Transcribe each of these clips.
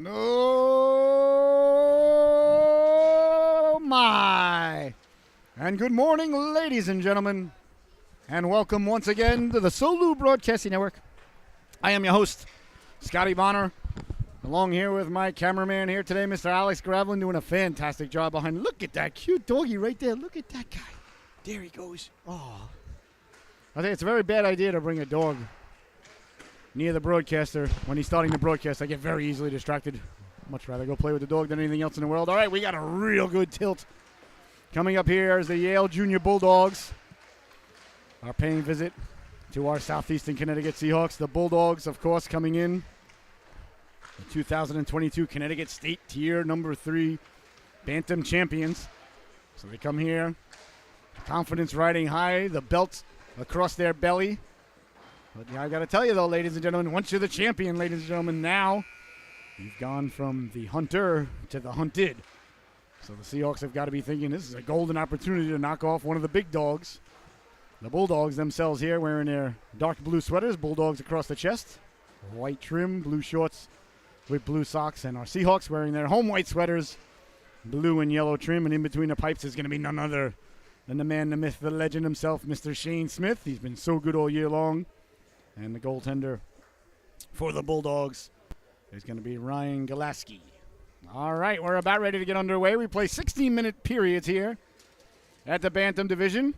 Oh, my. And good morning, ladies and gentlemen, and welcome once again to the Solu Broadcasting Network. I am your host, Scotty Bonner, along here with my cameraman here today, Mr. Alex Gravlin, doing a fantastic job behind. Look at that cute doggy right there. Look at that guy. There he goes. Oh. I think it's a very bad idea to bring a dog near the broadcaster. When he's starting the broadcast, I get very easily distracted. Much rather go play with the dog than anything else in the world. All right, we got a real good tilt. Coming up here is the Yale Junior Bulldogs. Our paying visit to our Southeastern Connecticut Seahawks. The Bulldogs, of course, coming in. The 2022 Connecticut State Tier number 3 Bantam champions. So they come here, confidence riding high, the belt across their belly. But yeah, I got to tell you, though, ladies and gentlemen, once you're the champion, ladies and gentlemen, now you've gone from the hunter to the hunted. So the Seahawks have got to be thinking this is a golden opportunity to knock off one of the big dogs. The Bulldogs themselves here wearing their dark blue sweaters, Bulldogs across the chest, white trim, blue shorts with blue socks, and our Seahawks wearing their home white sweaters, blue and yellow trim, and in between the pipes is going to be none other than the man, the myth, the legend himself, Mr. Shane Smith. He's been so good all year long. And the goaltender for the Bulldogs is going to be Ryan Galaski. All right, we're about ready to get underway. We play 16-minute periods here at the Bantam division.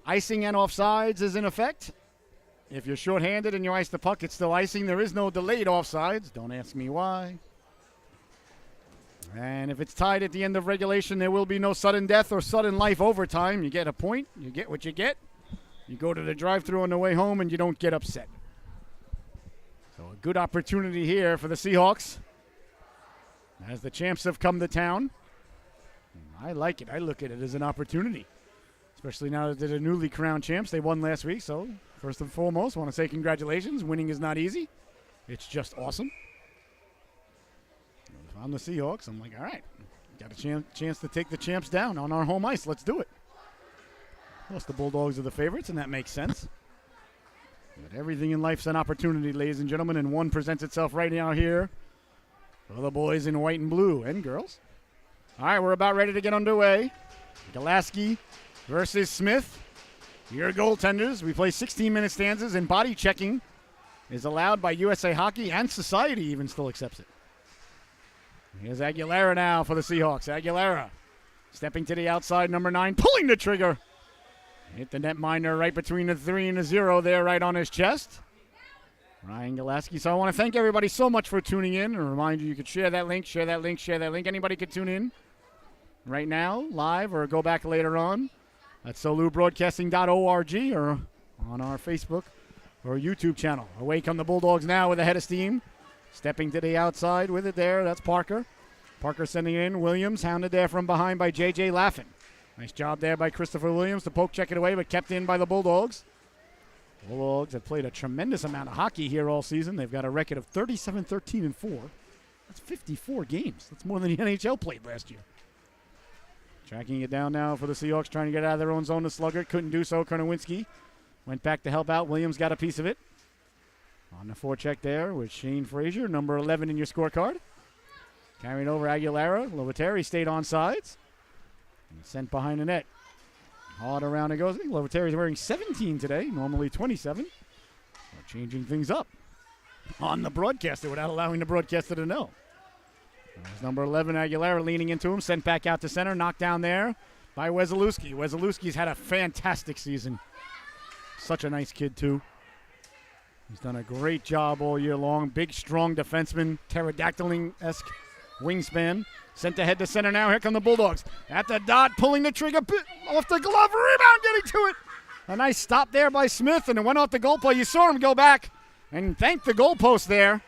Icing and offsides is in effect. If you're shorthanded and you ice the puck, it's still icing. There is no delayed offsides. Don't ask me why. And if it's tied at the end of regulation, there will be no sudden death or sudden life overtime. You get a point. You get what you get. You go to the drive-thru on the way home, and you don't get upset. So a good opportunity here for the Seahawks as the champs have come to town. I like it. I look at it as an opportunity, especially now that they're the newly crowned champs. They won last week, so first and foremost, I want to say congratulations. Winning is not easy. It's just awesome. If I'm the Seahawks, I'm like, all right, got a chance to take the champs down on our home ice. Let's do it. Plus, the Bulldogs are the favorites, and that makes sense. But everything in life's an opportunity, ladies and gentlemen, and one presents itself right now here for the boys in white and blue, and girls. All right, we're about ready to get underway. Galaski versus Smith. Your goaltenders. We play 16-minute stanzas, and body checking is allowed by USA Hockey, and Society even still accepts it. Here's Aguilera now for the Seahawks. Aguilera stepping to the outside, number 9, pulling the trigger. Hit the netminder right between the 3 and the 0 there, right on his chest. Ryan Galaski. So I want to thank everybody so much for tuning in. And remind you, you could share that link, share that link, share that link. Anybody could tune in right now, live, or go back later on at solubroadcasting.org or on our Facebook or YouTube channel. Away come the Bulldogs now with a head of steam. Stepping to the outside with it there. That's Parker. Parker sending it in. Williams hounded there from behind by J.J. Laffin. Nice job there by Christopher Williams to poke check it away, but kept in by the Bulldogs. Bulldogs have played a tremendous amount of hockey here all season. They've got a record of 37-13-4. That's 54 games. That's more than the NHL played last year. Tracking it down now for the Seahawks, trying to get out of their own zone to Sluggert. Couldn't do so. Kernowinski went back to help out. Williams got a piece of it. On the forecheck there with Shane Frazier, number 11 in your scorecard. Carrying over Aguilera. Lovateri stayed on sides. And sent behind the net. Hard around it goes. I think Lovateri wearing 17 today, normally 27. So changing things up on the broadcaster without allowing the broadcaster to know. There's number 11, Aguilera, leaning into him. Sent back out to center. Knocked down there by Wesolowski. Wesolowski's had a fantastic season. Such a nice kid, too. He's done a great job all year long. Big, strong defenseman. Pterodactyl-esque wingspan. Sent ahead to center now. Here come the Bulldogs. At the dot, pulling the trigger off the glove. Rebound getting to it. A nice stop there by Smith, and it went off the goalpost. You saw him go back and thank the goalpost there.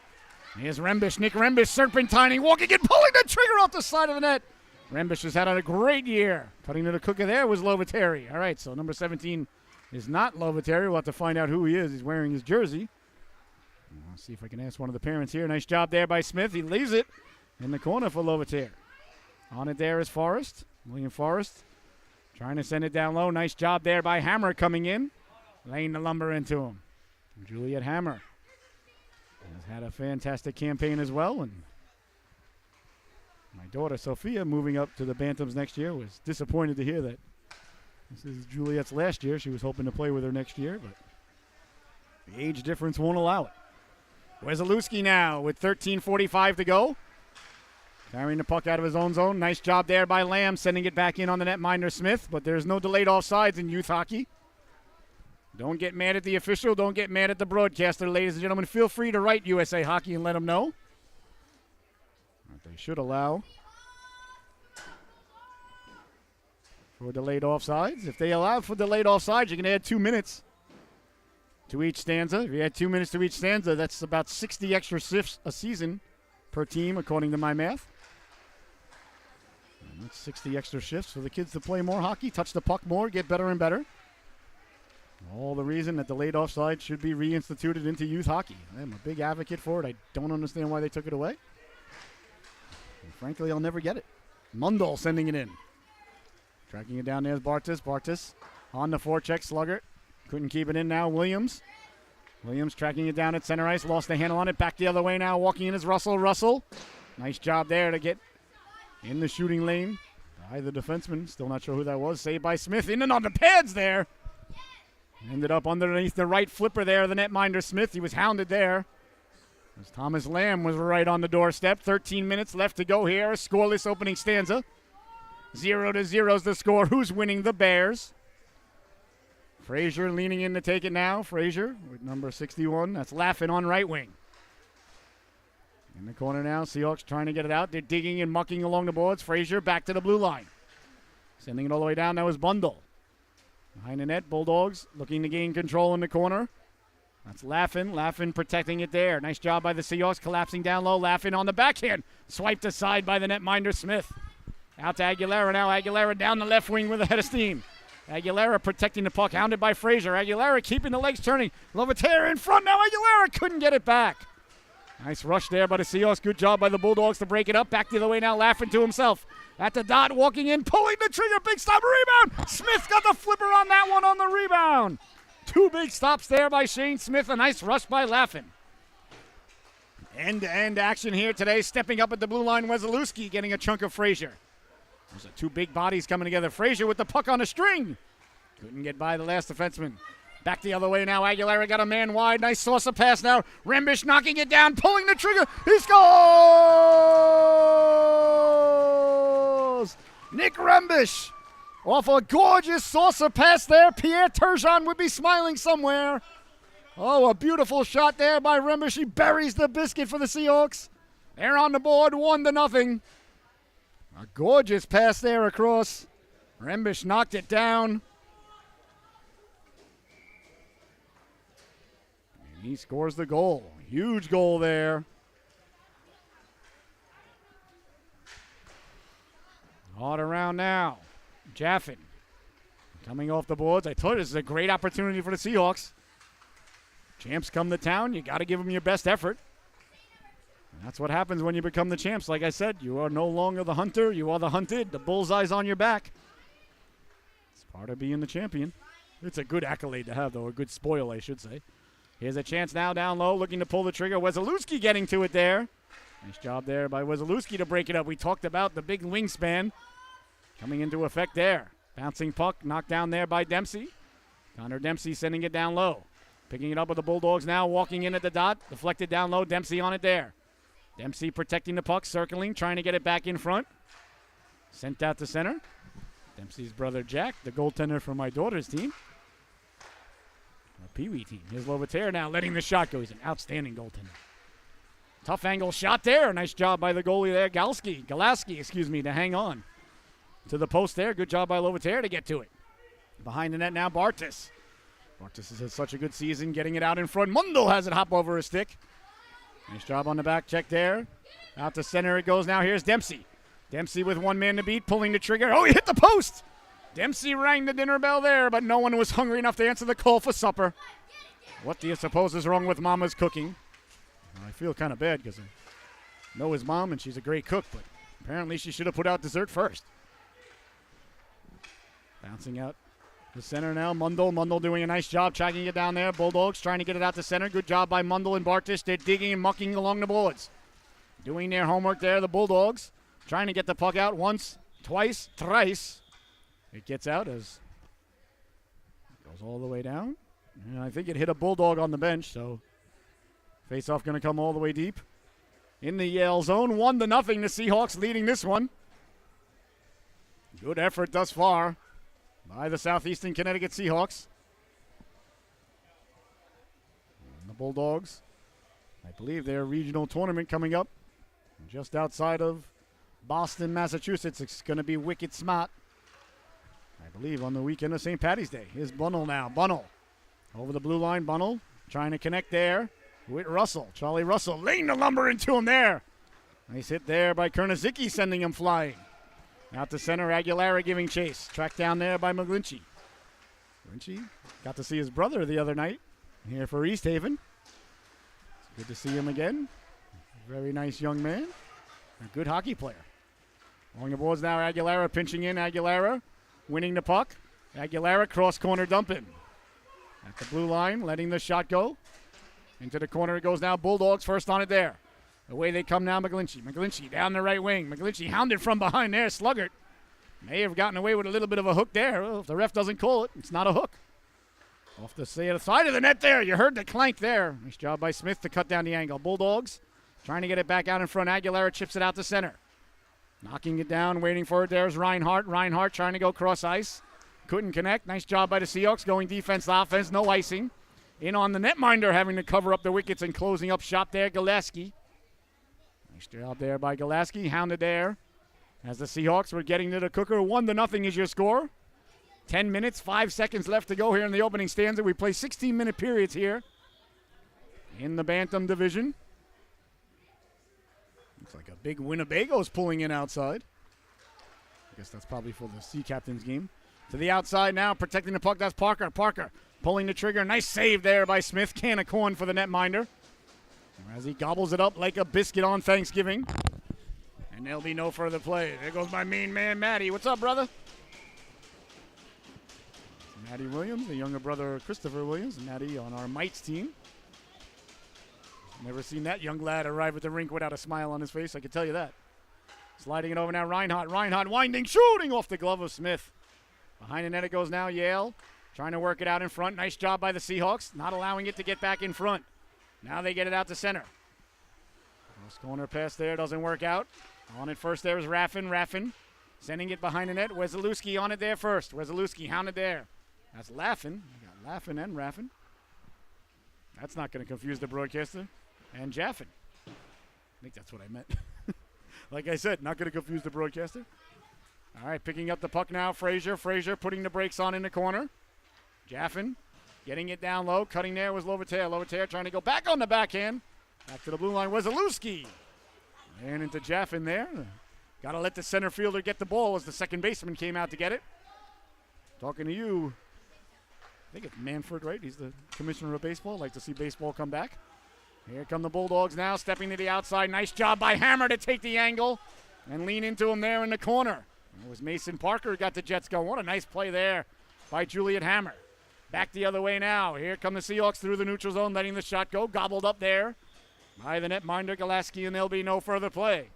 Here's Rembish. Nick Rembish serpentining, walking and pulling the trigger off the side of the net. Rembish has had a great year. Cutting to the cooker there was Lovateri. All right, so number 17 is not Lovateri. We'll have to find out who he is. He's wearing his jersey. I'll see if I can ask one of the parents here. Nice job there by Smith. He leaves it in the corner for Lovateri. On it there is Forrest. William Forrest trying to send it down low. Nice job there by Hammer coming in. Laying the lumber into him. Juliet Hammer. had a fantastic campaign as well, and my daughter Sophia, moving up to the Bantams next year, was disappointed to hear that this is Juliet's last year. She was hoping to play with her next year, but the age difference won't allow it. Wesolowski now with 13:45 to go. Carrying the puck out of his own zone. Nice job there by Lamb, sending it back in on the netminder Smith, but there's no delayed offsides in youth hockey. Don't get mad at the official. Don't get mad at the broadcaster, ladies and gentlemen. Feel free to write USA Hockey and let them know. They should allow for delayed offsides. If they allow for delayed offsides, you can add 2 minutes to each stanza. If you add 2 minutes to each stanza, that's about 60 extra shifts a season per team, according to my math. And that's 60 extra shifts for the kids to play more hockey, touch the puck more, get better and better. All the reason that delayed offside should be reinstituted into youth hockey. I'm a big advocate for it. I don't understand why they took it away. And frankly, I'll never get it. Mundell sending it in. Tracking it down there is Bartis. Bartis on the forecheck. Sluggert couldn't keep it in now. Williams tracking it down at center ice. Lost the handle on it. Back the other way now. Walking in is Russell. Russell. Nice job there to get in the shooting lane by the defenseman. Still not sure who that was. Saved by Smith. In and on the pads there. Ended up underneath the right flipper there, the netminder Smith. He was hounded there. As Thomas Lamb was right on the doorstep. 13 minutes left to go here. A scoreless opening stanza. 0-0 is the score. Who's winning? The Bears. Frazier leaning in to take it now. Frazier with number 61. That's Laffin on right wing. In the corner now. Seahawks trying to get it out. They're digging and mucking along the boards. Frazier back to the blue line. Sending it all the way down. That was Bundle. Behind the net, Bulldogs looking to gain control in the corner. That's Laffin. Laffin protecting it there. Nice job by the Seahawks, collapsing down low. Laffin on the backhand. Swiped aside by the netminder Smith. Out to Aguilera now. Aguilera down the left wing with a head of steam. Aguilera protecting the puck, hounded by Frazier. Aguilera keeping the legs turning. Lovataire in front now. Aguilera couldn't get it back. Nice rush there by the Seahawks. Good job by the Bulldogs to break it up. Back the other way now. Laffin to himself. At the dot, walking in, pulling the trigger. Big stop, rebound. Smith got the flipper on that one on the rebound. 2 big stops there by Shane Smith. A nice rush by Laffin. End-to-end action here today. Stepping up at the blue line, Wesolowski getting a chunk of Frazier. There's 2 big bodies coming together. Frazier with the puck on a string. Couldn't get by the last defenseman. Back the other way now. Aguilera got a man wide. Nice saucer pass now. Rembish knocking it down, pulling the trigger. He scores! Nick Rembish off a gorgeous saucer pass there. Pierre Turgeon would be smiling somewhere. Oh, a beautiful shot there by Rembish. He buries the biscuit for the Seahawks. They're on the board, 1-0. A gorgeous pass there across. Rembish knocked it down. And he scores the goal. Huge goal there. Hard around now. Jaffin coming off the boards. I told you this is a great opportunity for the Seahawks. Champs come to town. You got to give them your best effort. And that's what happens when you become the champs. Like I said, you are no longer the hunter. You are the hunted. The bullseye's on your back. It's part of being the champion. It's a good accolade to have, though. A good spoil, I should say. Here's a chance now down low, looking to pull the trigger. Wesolowski getting to it there. Nice job there by Wesolowski to break it up. We talked about the big wingspan coming into effect there. Bouncing puck, knocked down there by Dempsey. Connor Dempsey sending it down low. Picking it up with the Bulldogs now, walking in at the dot. Deflected down low, Dempsey on it there. Dempsey protecting the puck, circling, trying to get it back in front. Sent out to center. Dempsey's brother Jack, the goaltender for my daughter's team. A Pee-wee team. Here's Lovataire now letting the shot go. He's an outstanding goaltender. Tough angle shot there. Nice job by the goalie there, Galaski, to hang on to the post there. Good job by Lovataire to get to it. Behind the net now, Bartis. Bartis has had such a good season getting it out in front. Mundell has it hop over his stick. Nice job on the back check there. Out to center it goes now. Here's Dempsey. Dempsey with 1 man to beat, pulling the trigger. Oh, he hit the post. Dempsey rang the dinner bell there, but no one was hungry enough to answer the call for supper. What do you suppose is wrong with Mama's cooking? I feel kind of bad because I know his mom and she's a great cook, but apparently she should have put out dessert first. Bouncing out The center now, Mundell. Mundell doing a nice job tracking it down there. Bulldogs trying to get it out to center. Good job by Mundell and Bartis. They're digging and mucking along the boards. Doing their homework there, the Bulldogs. Trying to get the puck out once, twice, thrice. It gets out as it goes all the way down. And I think it hit a Bulldog on the bench, so face-off going to come all the way deep. In the Yale zone, 1-0, the Seahawks leading this one. Good effort thus far by the Southeastern Connecticut Seahawks. And the Bulldogs, I believe their regional tournament coming up just outside of Boston, Massachusetts. It's going to be wicked smart, I believe, on the weekend of St. Patty's Day. Here's Bunnell now. Bunnell over the blue line. Bunnell trying to connect there with Russell. Charlie Russell laying the lumber into him there. Nice hit there by Kernazicki, sending him flying. Out to center, Aguilera giving chase. Tracked down there by McGlinchey. McGlinchey got to see his brother the other night here for East Haven. It's good to see him again. Very nice young man. A good hockey player. Along the boards now, Aguilera pinching in. Aguilera winning the puck. Aguilera cross corner dumping. At the blue line, letting the shot go. Into the corner it goes now. Bulldogs first on it there. Away they come now, McGlinchey. McGlinchey down the right wing. McGlinchey hounded from behind there. Sluggert may have gotten away with a little bit of a hook there. Well, if the ref doesn't call it, it's not a hook. Off the side of the net there. You heard the clank there. Nice job by Smith to cut down the angle. Bulldogs trying to get it back out in front. Aguilera chips it out to center. Knocking it down, waiting for it. There's Reinhardt. Reinhardt trying to go cross ice. Couldn't connect. Nice job by the Seahawks. Going defense to offense. No icing. In on the netminder, having to cover up the wickets and closing up shop there. Gillespie. Nice job there by Gillespie. Hounded there. As the Seahawks were getting to the cooker. 1-0 is your score. 10 minutes, 5 seconds left to go here in the opening stanza. We play 16-minute periods here in the Bantam division. Looks like a big Winnebago's pulling in outside. I guess that's probably for the Sea Captains game. To the outside now, protecting the puck. That's Parker. Parker pulling the trigger. Nice save there by Smith. Can of corn for the netminder. As he gobbles it up like a biscuit on Thanksgiving. And there'll be no further play. There goes my main man, Matty. What's up, brother? Matty Williams, the younger brother of Christopher Williams. Matty on our Mites team. Never seen that young lad arrive at the rink without a smile on his face, I can tell you that. Sliding it over now, Reinhardt. Reinhardt winding, shooting off the glove of Smith. Behind the net it goes now, Yale. Trying to work it out in front. Nice job by the Seahawks, not allowing it to get back in front. Now they get it out to center. Cross corner pass there, doesn't work out. On it first there is Raffin. Raffin sending it behind the net. Weselowski on it there first. Weselowski hounded there. That's Laffin. We got Laffin and Raffin. That's not going to confuse the broadcaster. And Jaffin. I think that's what I meant. Like I said, not going to confuse the broadcaster. All right, picking up the puck now, Frazier. Frazier putting the brakes on in the corner. Jaffin getting it down low. Cutting there was Lovater. Lovater trying to go back on the backhand. Back to the blue line, Weselowski. And into Jaffin there. Got to let the center fielder get the ball as the second baseman came out to get it. Talking to you. I think it's Manfred, right? He's the commissioner of baseball. Like to see baseball come back. Here come the Bulldogs now, stepping to the outside. Nice job by Hammer to take the angle and lean into him there in the corner. It was Mason Parker who got the Jets going. What a nice play there by Juliet Hammer. Back the other way now. Here come the Seahawks through the neutral zone, letting the shot go. Gobbled up there by the netminder, Gillespie, and there'll be no further play.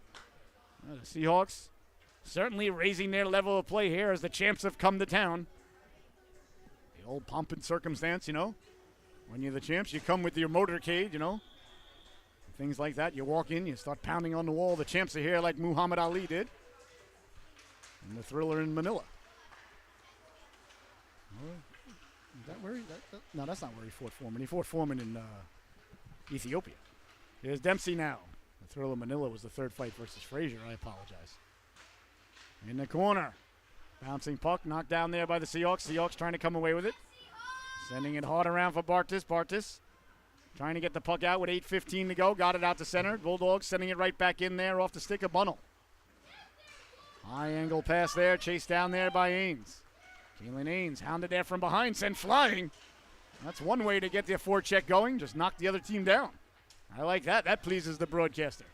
Well, the Seahawks certainly raising their level of play here as the champs have come to town. The old pomp and circumstance, you know. When you're the champs, you come with your motorcade, you know. Things like that. You walk in, you start pounding on the wall. The champs are here like Muhammad Ali did. And the Thriller in Manila. Is that where no, that's not where he fought Foreman. He fought Foreman in Ethiopia. There's Dempsey now. The Thriller Manila was the third fight versus Frazier. I apologize. In the corner. Bouncing puck, knocked down there by the Seahawks. Seahawks trying to come away with it. Sending it hard around for Bartis. Bartis trying to get the puck out with 8:15 to go. Got it out to center. Bulldogs sending it right back in there off the stick of Bunnell. High angle pass there. Chased down there by Ains. Keelan Ains hounded there from behind. Sent flying. That's one way to get their forecheck going. Just knock the other team down. I like that. That pleases the broadcaster.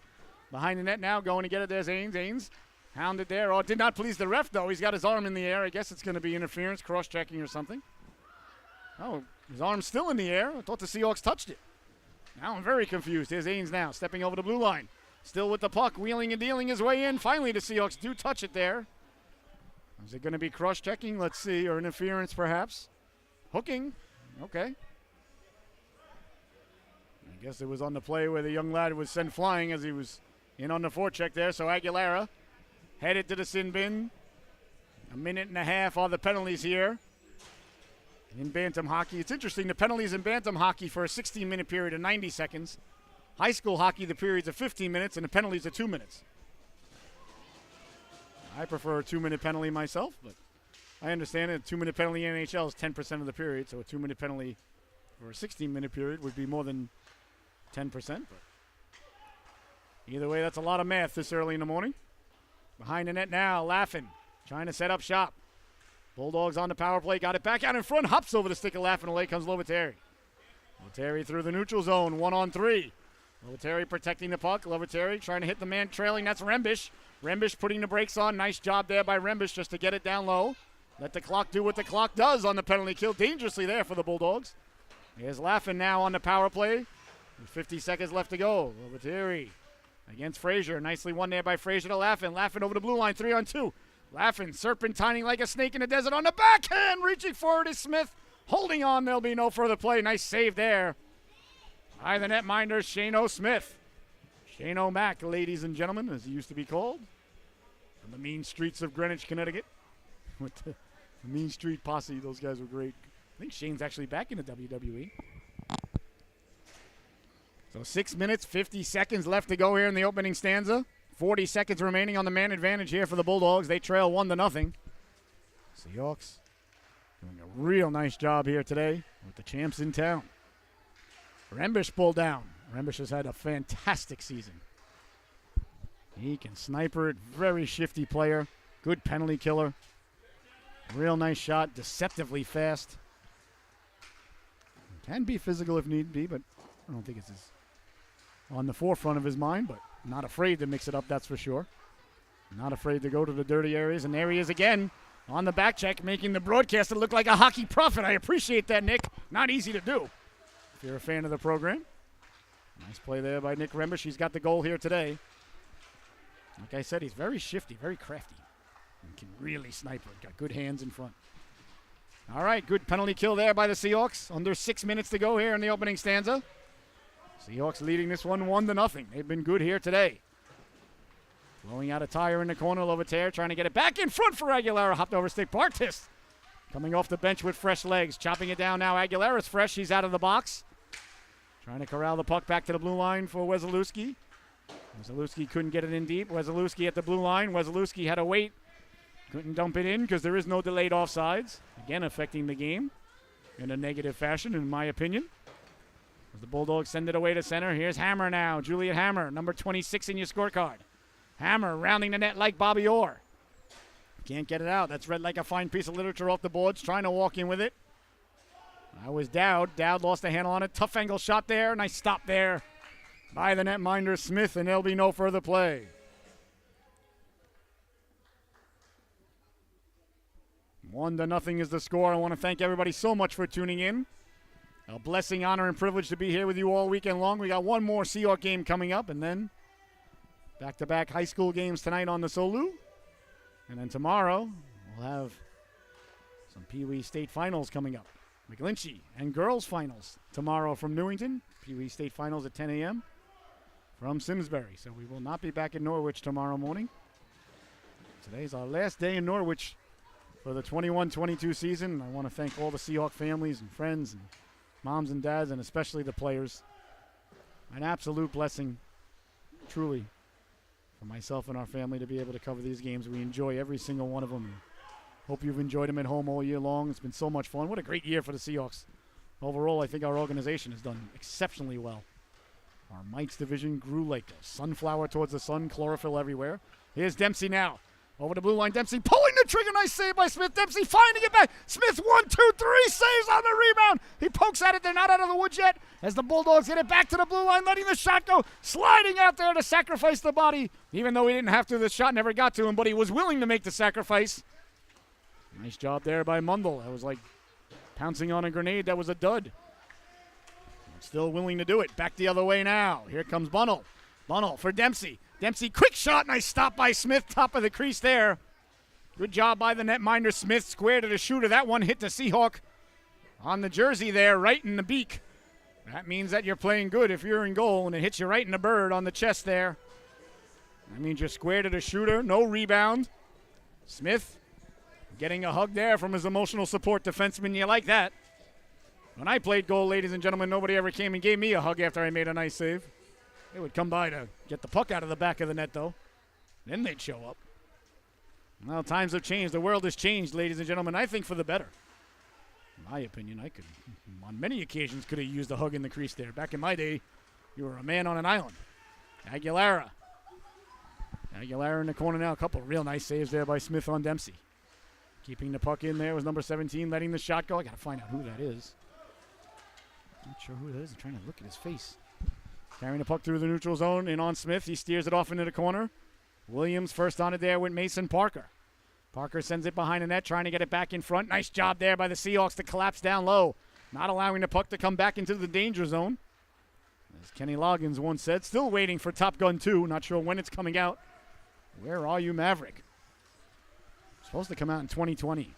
Behind the net now, going to get it. There's Ains. Ains Hounded there. Oh, did not please the ref, though. He's got his arm in the air. I guess it's going to be interference, cross-checking or something. Oh, his arm's still in the air. I thought the Seahawks touched it. Now I'm very confused. Here's Ains now, stepping over the blue line. Still with the puck, wheeling and dealing his way in. Finally, the Seahawks do touch it there. Is it going to be cross-checking? Let's see. Or interference, perhaps. Hooking. Okay. I guess it was on the play where the young lad was sent flying as he was in on the forecheck there. So Aguilera headed to the sin bin. A minute and a half are the penalties here in Bantam hockey. It's interesting, the penalties in Bantam hockey for a 16-minute period are 90 seconds. High school hockey, the periods are 15 minutes, and the penalties are 2 minutes. I prefer a 2-minute penalty myself, but I understand it. A 2-minute penalty in NHL is 10% of the period, so a 2-minute penalty for a 16-minute period would be more than 10%. But either way, that's a lot of math this early in the morning. Behind the net now, Laffin, trying to set up shop. Bulldogs on the power play, got it back out in front, hops over the stick of Laffin, away comes Loviteri. Loviteri through the neutral zone, 1-on-3. Loviteri protecting the puck. Loviteri trying to hit the man trailing. That's Rembish. Rembish putting the brakes on. Nice job there by Rembish just to get it down low. Let the clock do what the clock does on the penalty kill. Dangerously there for the Bulldogs. Here's Laffin now on the power play. With 50 seconds left to go. Loviteri against Frazier. Nicely won there by Frazier to Laffin. Laffin over the blue line, 3-on-2. Laffin serpentining like a snake in the desert on the backhand. Reaching forward is Smith. Holding on. There'll be no further play. Nice save there by the netminder, Shane Smith. Shane O'Mac, ladies and gentlemen, as he used to be called. From the mean streets of Greenwich, Connecticut. With the Mean Street Posse. Those guys were great. I think Shane's actually back in the WWE. So 6 minutes, 50 seconds left to go here in the opening stanza. 40 seconds remaining on the man advantage here for the Bulldogs. They trail 1-0. Seahawks doing a real nice job here today with the champs in town. Rembish pulled down. Rembish has had a fantastic season. He can sniper it. Very shifty player. Good penalty killer. Real nice shot. Deceptively fast. Can be physical if need be, but I don't think it's on the forefront of his mind, but not afraid to mix it up, that's for sure. Not afraid to go to the dirty areas, and there he is again on the back check, making the broadcaster look like a hockey prophet. I appreciate that, Nick. Not easy to do if you're a fan of the program. Nice play there by Nick Rembish. He's got the goal here today. Like I said, he's very shifty, very crafty, and can really snipe it. Got good hands in front. All right, good penalty kill there by the Seahawks. Under 6 minutes to go here in the opening stanza. Seahawks leading this one 1-0. They've been good here today. Blowing out a tire in the corner. Loviteri trying to get it back in front for Aguilera. Hopped over stick. Bartis coming off the bench with fresh legs. Chopping it down now. Aguilera's fresh. He's out of the box. Trying to corral the puck back to the blue line for Wesolewski. Wesolewski couldn't get it in deep. Wesolewski at the blue line. Wesolewski had to wait. Couldn't dump it in because there is no delayed offsides. Again, affecting the game in a negative fashion, in my opinion. As the Bulldogs send it away to center. Here's Hammer now. Juliet Hammer, number 26 in your scorecard. Hammer rounding the net like Bobby Orr. Can't get it out. That's read like a fine piece of literature off the boards. Trying to walk in with it. That was Dowd. Dowd lost the handle on it. Tough angle shot there. Nice stop there by the netminder Smith, and there'll be no further play. 1-0 is the score. I want to thank everybody so much for tuning in. A blessing, honor, and privilege to be here with you all weekend long. We got one more Seahawk game coming up, and then back-to-back high school games tonight on the Solu. And then tomorrow, we'll have some Pee Wee State Finals coming up. McGlinchey and girls finals tomorrow from Newington. Pee Wee State Finals at 10 a.m. from Simsbury. So we will not be back in Norwich tomorrow morning. Today's our last day in Norwich for the 21-22 season. I want to thank all the Seahawk families and friends and moms and dads, and especially the players. An absolute blessing, truly, for myself and our family to be able to cover these games. We enjoy every single one of them. Hope you've enjoyed them at home all year long. It's been so much fun. What a great year for the Seahawks. Overall, I think our organization has done exceptionally well. Our Mites division grew like a sunflower towards the sun, chlorophyll everywhere. Here's Dempsey now. Over the blue line, Dempsey pulling the trigger. Nice save by Smith. Dempsey finding it back. Smith 1, 2, 3 saves on the rebound. He pokes at it. They're not out of the woods yet as the Bulldogs get it back to the blue line, letting the shot go. Sliding out there to sacrifice the body. Even though he didn't have to, the shot never got to him, but he was willing to make the sacrifice. Nice job there by Mundell. That was like pouncing on a grenade. That was a dud. Still willing to do it. Back the other way now. Here comes Bunnell. Bunnell for Dempsey. Dempsey, quick shot. Nice stop by Smith. Top of the crease there. Good job by the netminder. Smith square to the shooter. That one hit the Seahawk on the jersey there, right in the beak. That means that you're playing good if you're in goal, and it hits you right in the bird on the chest there. That means you're square to the shooter. No rebound. Smith getting a hug there from his emotional support defenseman. You like that. When I played goal, ladies and gentlemen, nobody ever came and gave me a hug after I made a nice save. They would come by to get the puck out of the back of the net, though. Then they'd show up. Well, times have changed. The world has changed, ladies and gentlemen. I think for the better. In my opinion, I could, on many occasions, could have used a hug in the crease there. Back in my day, you were a man on an island. Aguilera in the corner now. A couple real nice saves there by Smith on Dempsey. Keeping the puck in there was number 17, letting the shot go. I got to find out who that is. Not sure who that is. I'm trying to look at his face. Carrying the puck through the neutral zone in on Smith. He steers it off into the corner. Williams first on it there with Mason Parker. Parker sends it behind the net, trying to get it back in front. Nice job there by the Seahawks to collapse down low. Not allowing the puck to come back into the danger zone. As Kenny Loggins once said, still waiting for Top Gun 2. Not sure when it's coming out. Where are you, Maverick? Supposed to come out in 2020.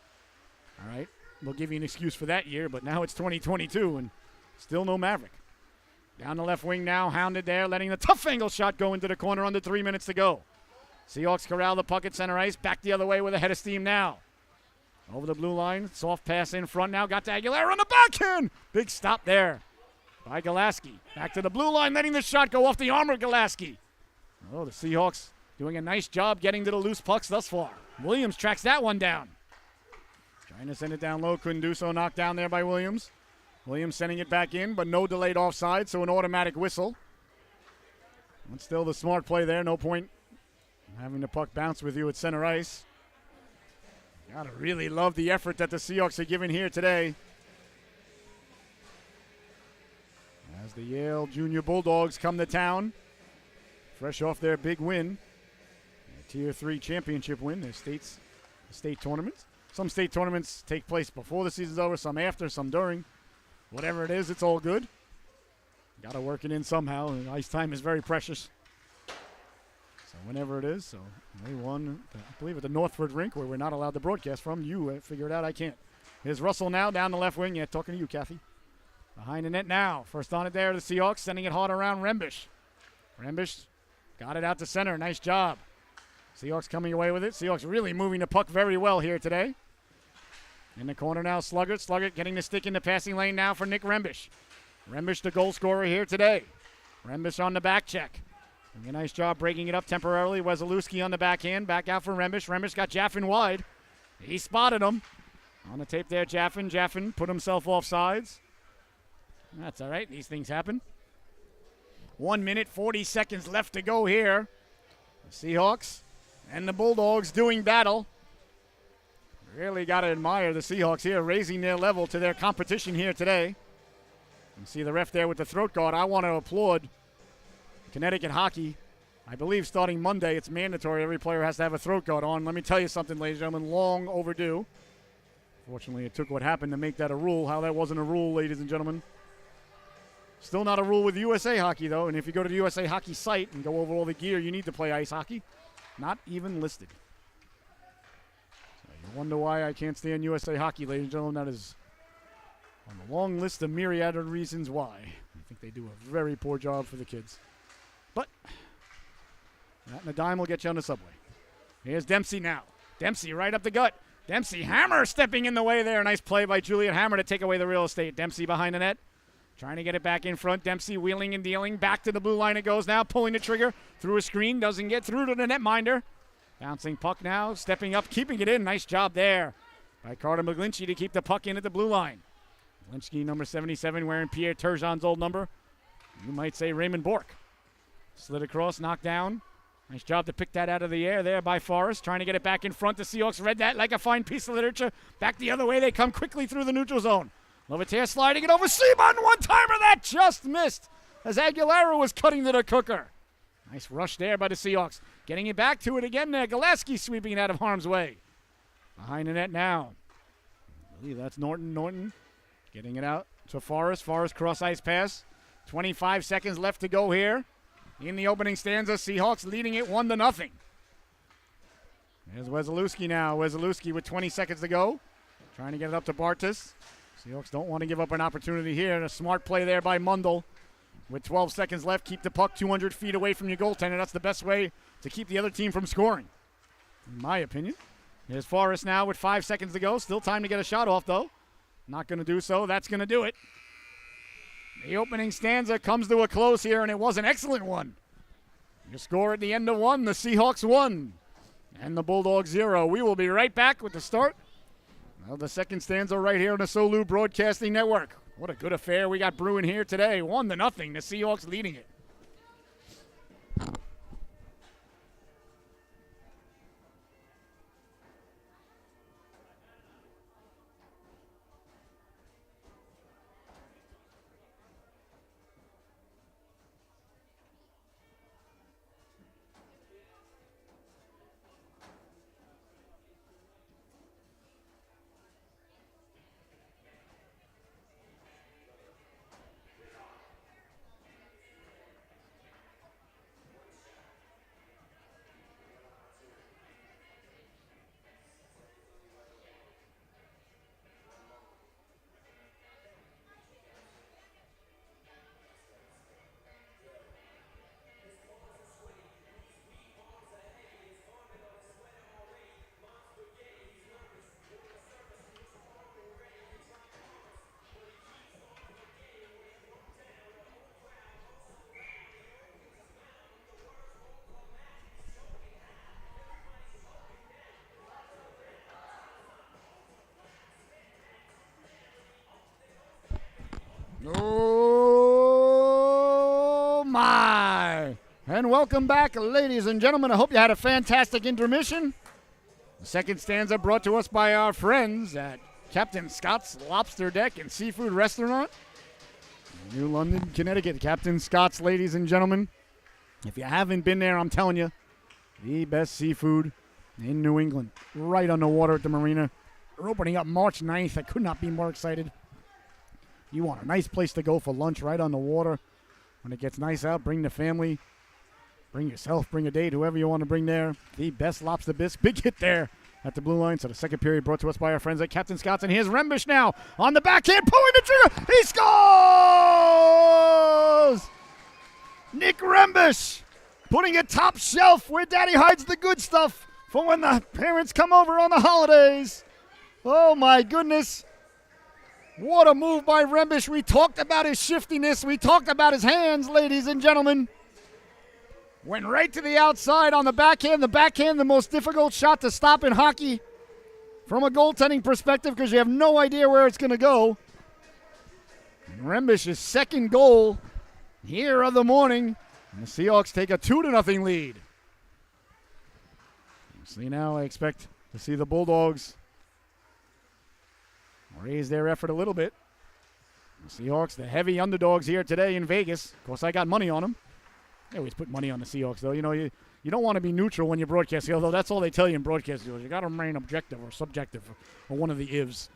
All right. We'll give you an excuse for that year, but now it's 2022 and still no Maverick. Down the left wing now, hounded there, letting the tough angle shot go into the corner under 3 minutes to go. Seahawks corral the puck at center ice, back the other way with a head of steam now. Over the blue line, soft pass in front now, got to Aguilera on the backhand. Big stop there by Golaski. Back to the blue line, letting the shot go off the arm of Golaski. Oh, the Seahawks doing a nice job getting to the loose pucks thus far. Williams tracks that one down. Trying to send it down low, couldn't do so, knocked down there by Williams. Williams sending it back in, but no delayed offside, so an automatic whistle. But still the smart play there. No point having the puck bounce with you at center ice. Gotta really love the effort that the Seahawks are giving here today. As the Yale Junior Bulldogs come to town, fresh off their big win, a Tier 3 championship win, their state tournaments. Some state tournaments take place before the season's over, some after, some during. Whatever it is, it's all good. Got to work it in somehow, and ice time is very precious. So whenever it is, so they won, I believe, at the Northford rink, where we're not allowed to broadcast from. You figure it out, I can't. Here's Russell now, down the left wing. Yeah, talking to you, Kathy. Behind the net now. First on it there, the Seahawks, sending it hard around Rembish. Rembish got it out to center. Nice job. Seahawks coming away with it. Seahawks really moving the puck very well here today. In the corner now, Sluggert. Sluggert getting the stick in the passing lane now for Nick Rembish. Rembish, the goal scorer here today. Rembish on the back check. Doing a nice job breaking it up temporarily. Wesolowski on the backhand. Back out for Rembish. Rembish got Jaffin wide. He spotted him. On the tape there, Jaffin. Jaffin put himself off sides. That's all right. These things happen. 1 minute, 40 seconds left to go here. The Seahawks and the Bulldogs doing battle. Really got to admire the Seahawks here, raising their level to their competition here today. You see the ref there with the throat guard. I want to applaud Connecticut hockey. I believe starting Monday, it's mandatory. Every player has to have a throat guard on. Let me tell you something, ladies and gentlemen, long overdue. Fortunately, it took what happened to make that a rule. How that wasn't a rule, ladies and gentlemen. Still not a rule with USA Hockey, though. And if you go to the USA Hockey site and go over all the gear you need to play ice hockey, not even listed. You wonder why I can't stand USA Hockey, ladies and gentlemen. That is on the long list of myriad of reasons why. I think they do a very poor job for the kids. But that and a dime will get you on the subway. Here's Dempsey now. Dempsey right up the gut. Dempsey, Hammer stepping in the way there. Nice play by Juliet Hammer to take away the real estate. Dempsey behind the net. Trying to get it back in front. Dempsey wheeling and dealing. Back to the blue line it goes now. Pulling the trigger through a screen. Doesn't get through to the netminder. Bouncing puck now, stepping up, keeping it in. Nice job there by Carter McGlinchey to keep the puck in at the blue line. McGlinchey, number 77, wearing Pierre Turgeon's old number. You might say Raymond Bourque. Slid across, knocked down. Nice job to pick that out of the air there by Forrest, trying to get it back in front. The Seahawks read that like a fine piece of literature. Back the other way, they come quickly through the neutral zone. Lovetair sliding it over. Seaman, one-timer, that just missed as Aguilera was cutting to the cooker. Nice rush there by the Seahawks. Getting it back to it again there. Gillespie sweeping it out of harm's way. Behind the net now. I believe that's Norton. Norton getting it out to Forrest. Forrest cross-ice pass. 25 seconds left to go here. In the opening stanza, Seahawks leading it 1-0. There's Wesolowski now. Wesolowski with 20 seconds to go. Trying to get it up to Bartas. Seahawks don't want to give up an opportunity here. A smart play there by Mundell. With 12 seconds left, keep the puck 200 feet away from your goaltender. That's the best way to keep the other team from scoring, in my opinion. There's Forrest now with 5 seconds to go. Still time to get a shot off, though. Not going to do so. That's going to do it. The opening stanza comes to a close here, and it was an excellent one. Your score at the end of one, the Seahawks 1 and the Bulldogs 0. We will be right back with the start of the second stanza right here on the Solu Broadcasting Network. What a good affair we got brewing here today. 1-0, the Seahawks leading it. Oh, my. And welcome back, ladies and gentlemen. I hope you had a fantastic intermission. The second stanza brought to us by our friends at Captain Scott's Lobster Deck and Seafood Restaurant, New London, Connecticut. Captain Scott's, ladies and gentlemen. If you haven't been there, I'm telling you, the best seafood in New England. Right on the water at the marina. We're opening up March 9th. I could not be more excited. You want a nice place to go for lunch right on the water. When it gets nice out, bring the family. Bring yourself, bring a date, whoever you want to bring there. The best lobster bisque. Big hit there at the blue line. So the second period brought to us by our friends at Captain Scott's. And here's Rembish now on the backhand, pulling the trigger. He scores! Nick Rembish putting it top shelf where Daddy hides the good stuff for when the parents come over on the holidays. Oh, my goodness. What a move by Rembish. We talked about his shiftiness. We talked about his hands, ladies and gentlemen. Went right to the outside on the backhand. The backhand, the most difficult shot to stop in hockey from a goaltending perspective because you have no idea where it's going to go. And Rembish's second goal here of the morning. And the Seahawks take a 2-0 lead. See, now I expect to see the Bulldogs raise their effort a little bit. The Seahawks, the heavy underdogs here today in Vegas. Of course, I got money on them. I always put money on the Seahawks, though. You know, you don't want to be neutral when you're broadcasting, although that's all they tell you in broadcasting. You got to remain objective or subjective or one of the ifs.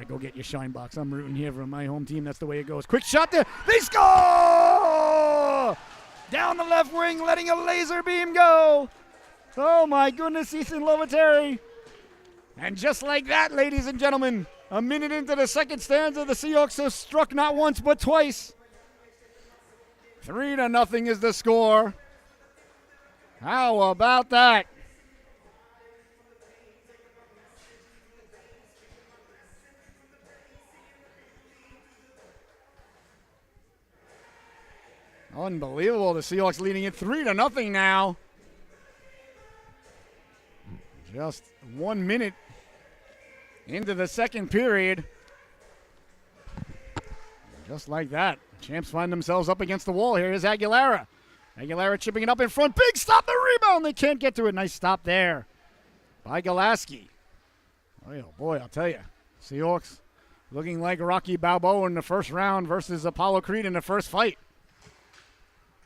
Go get your shine box. I'm rooting here for my home team. That's the way it goes. Quick shot there. They score! Down the left wing, letting a laser beam go. Oh, my goodness, Ethan Lovetair. And just like that, ladies and gentlemen, a minute into the second stanza, the Seahawks have struck not once but twice. 3-0 is the score. How about that? Unbelievable. The Seahawks leading it 3-0 now. Just 1 minute into the second period. Just like that. Champs find themselves up against the wall. Here is Aguilera. Aguilera chipping it up in front. Big stop. The rebound. They can't get to it. Nice stop there by Golaski. Oh, boy, I'll tell you. Seahawks looking like Rocky Balboa in the first round versus Apollo Creed in the first fight.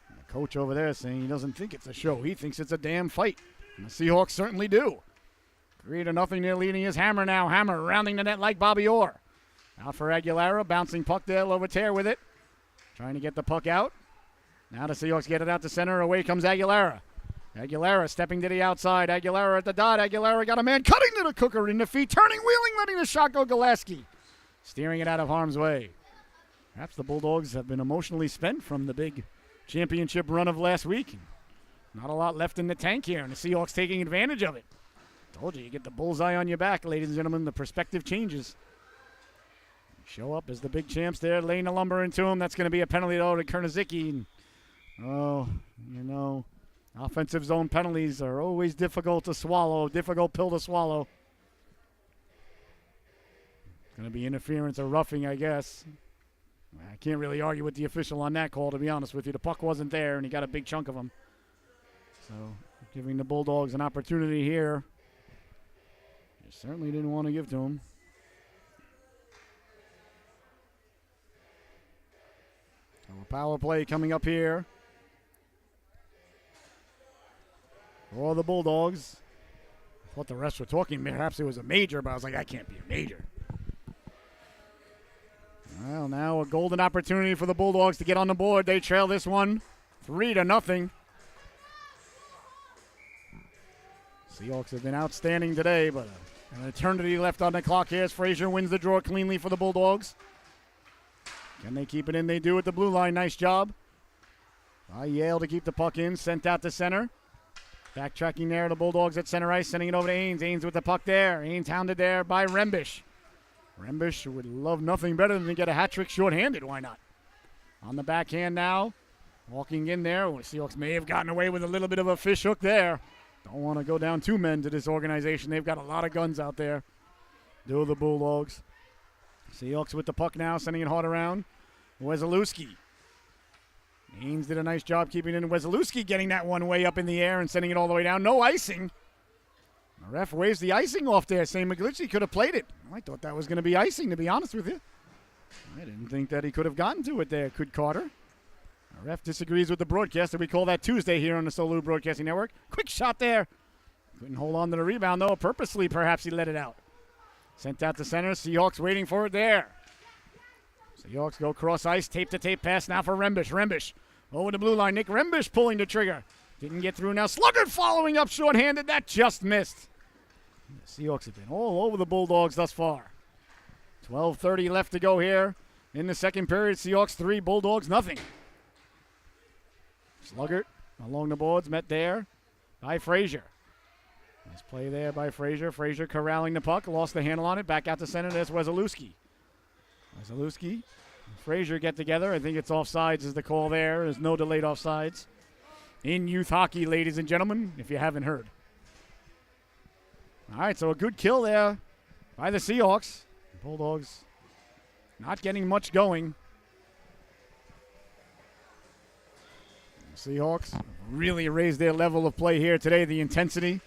And the coach over there saying he doesn't think it's a show. He thinks it's a damn fight. And the Seahawks certainly do. 3-0, they're leading his Hammer now. Hammer rounding the net like Bobby Orr. Out for Aguilera, bouncing puck there, Lovatere with it. Trying to get the puck out. Now the Seahawks get it out to center. Away comes Aguilera. Aguilera stepping to the outside. Aguilera at the dot. Aguilera got a man cutting to the cooker in the feet. Turning, wheeling, letting the shot go. Golaski steering it out of harm's way. Perhaps the Bulldogs have been emotionally spent from the big championship run of last week. Not a lot left in the tank here, and the Seahawks taking advantage of it. Told you get the bullseye on your back, ladies and gentlemen. The perspective changes. Show up as the big champs there, laying the lumber into him. That's going to be a penalty, though, to Kernizicki. Offensive zone penalties are always difficult to swallow, difficult pill to swallow. It's going to be interference or roughing, I guess. I can't really argue with the official on that call, to be honest with you. The puck wasn't there, and he got a big chunk of him. So, giving the Bulldogs an opportunity here. You certainly didn't want to give to him. So a power play coming up here for the Bulldogs. I thought the rest were talking. Perhaps it was a major, but I was like, that can't be a major. Well, now a golden opportunity for the Bulldogs to get on the board. They trail this one 3-0. Seahawks have been outstanding today, but an eternity left on the clock here as Frazier wins the draw cleanly for the Bulldogs. Can they keep it in? They do at the blue line. Nice job by Yale to keep the puck in. Sent out to center. Backtracking there, the Bulldogs at center ice, sending it over to Ains. Ains with the puck there. Ains hounded there by Rembish. Rembish would love nothing better than to get a hat trick shorthanded. Why not? On the backhand now. Walking in there. Well, the Seahawks may have gotten away with a little bit of a fish hook there. Don't want to go down 2 men to this organization. They've got a lot of guns out there. Do the Bulldogs. Seahawks with the puck now, sending it hard around. Wesolowski. Haynes did a nice job keeping it in. Wesolowski getting that one way up in the air and sending it all the way down. No icing. The ref waves the icing off there, saying McGlinchey could have played it. I thought that was going to be icing, to be honest with you. I didn't think that he could have gotten to it there, could Carter. The ref disagrees with the broadcaster. We call that Tuesday here on the Solu Broadcasting Network. Quick shot there. Couldn't hold on to the rebound, though. Purposely, perhaps he let it out. Sent out to center. Seahawks waiting for it there. Seahawks go cross ice. Tape-to-tape pass now for Rembish. Rembish over the blue line. Nick Rembish pulling the trigger. Didn't get through now. Sluggard following up shorthanded. That just missed. The Seahawks have been all over the Bulldogs thus far. 12:30 left to go here in the second period. Seahawks 3, Bulldogs nothing. Sluggard along the boards, met there by Frazier. Nice play there by Frazier. Frazier corralling the puck, lost the handle on it. Back out to center, there's Wesolowski. Wesolowski and Frazier get together. I think it's offsides is the call there. There's no delayed offsides in youth hockey, ladies and gentlemen, if you haven't heard. All right, so a good kill there by the Seahawks. Bulldogs not getting much going. Seahawks really raised their level of play here today. The intensity,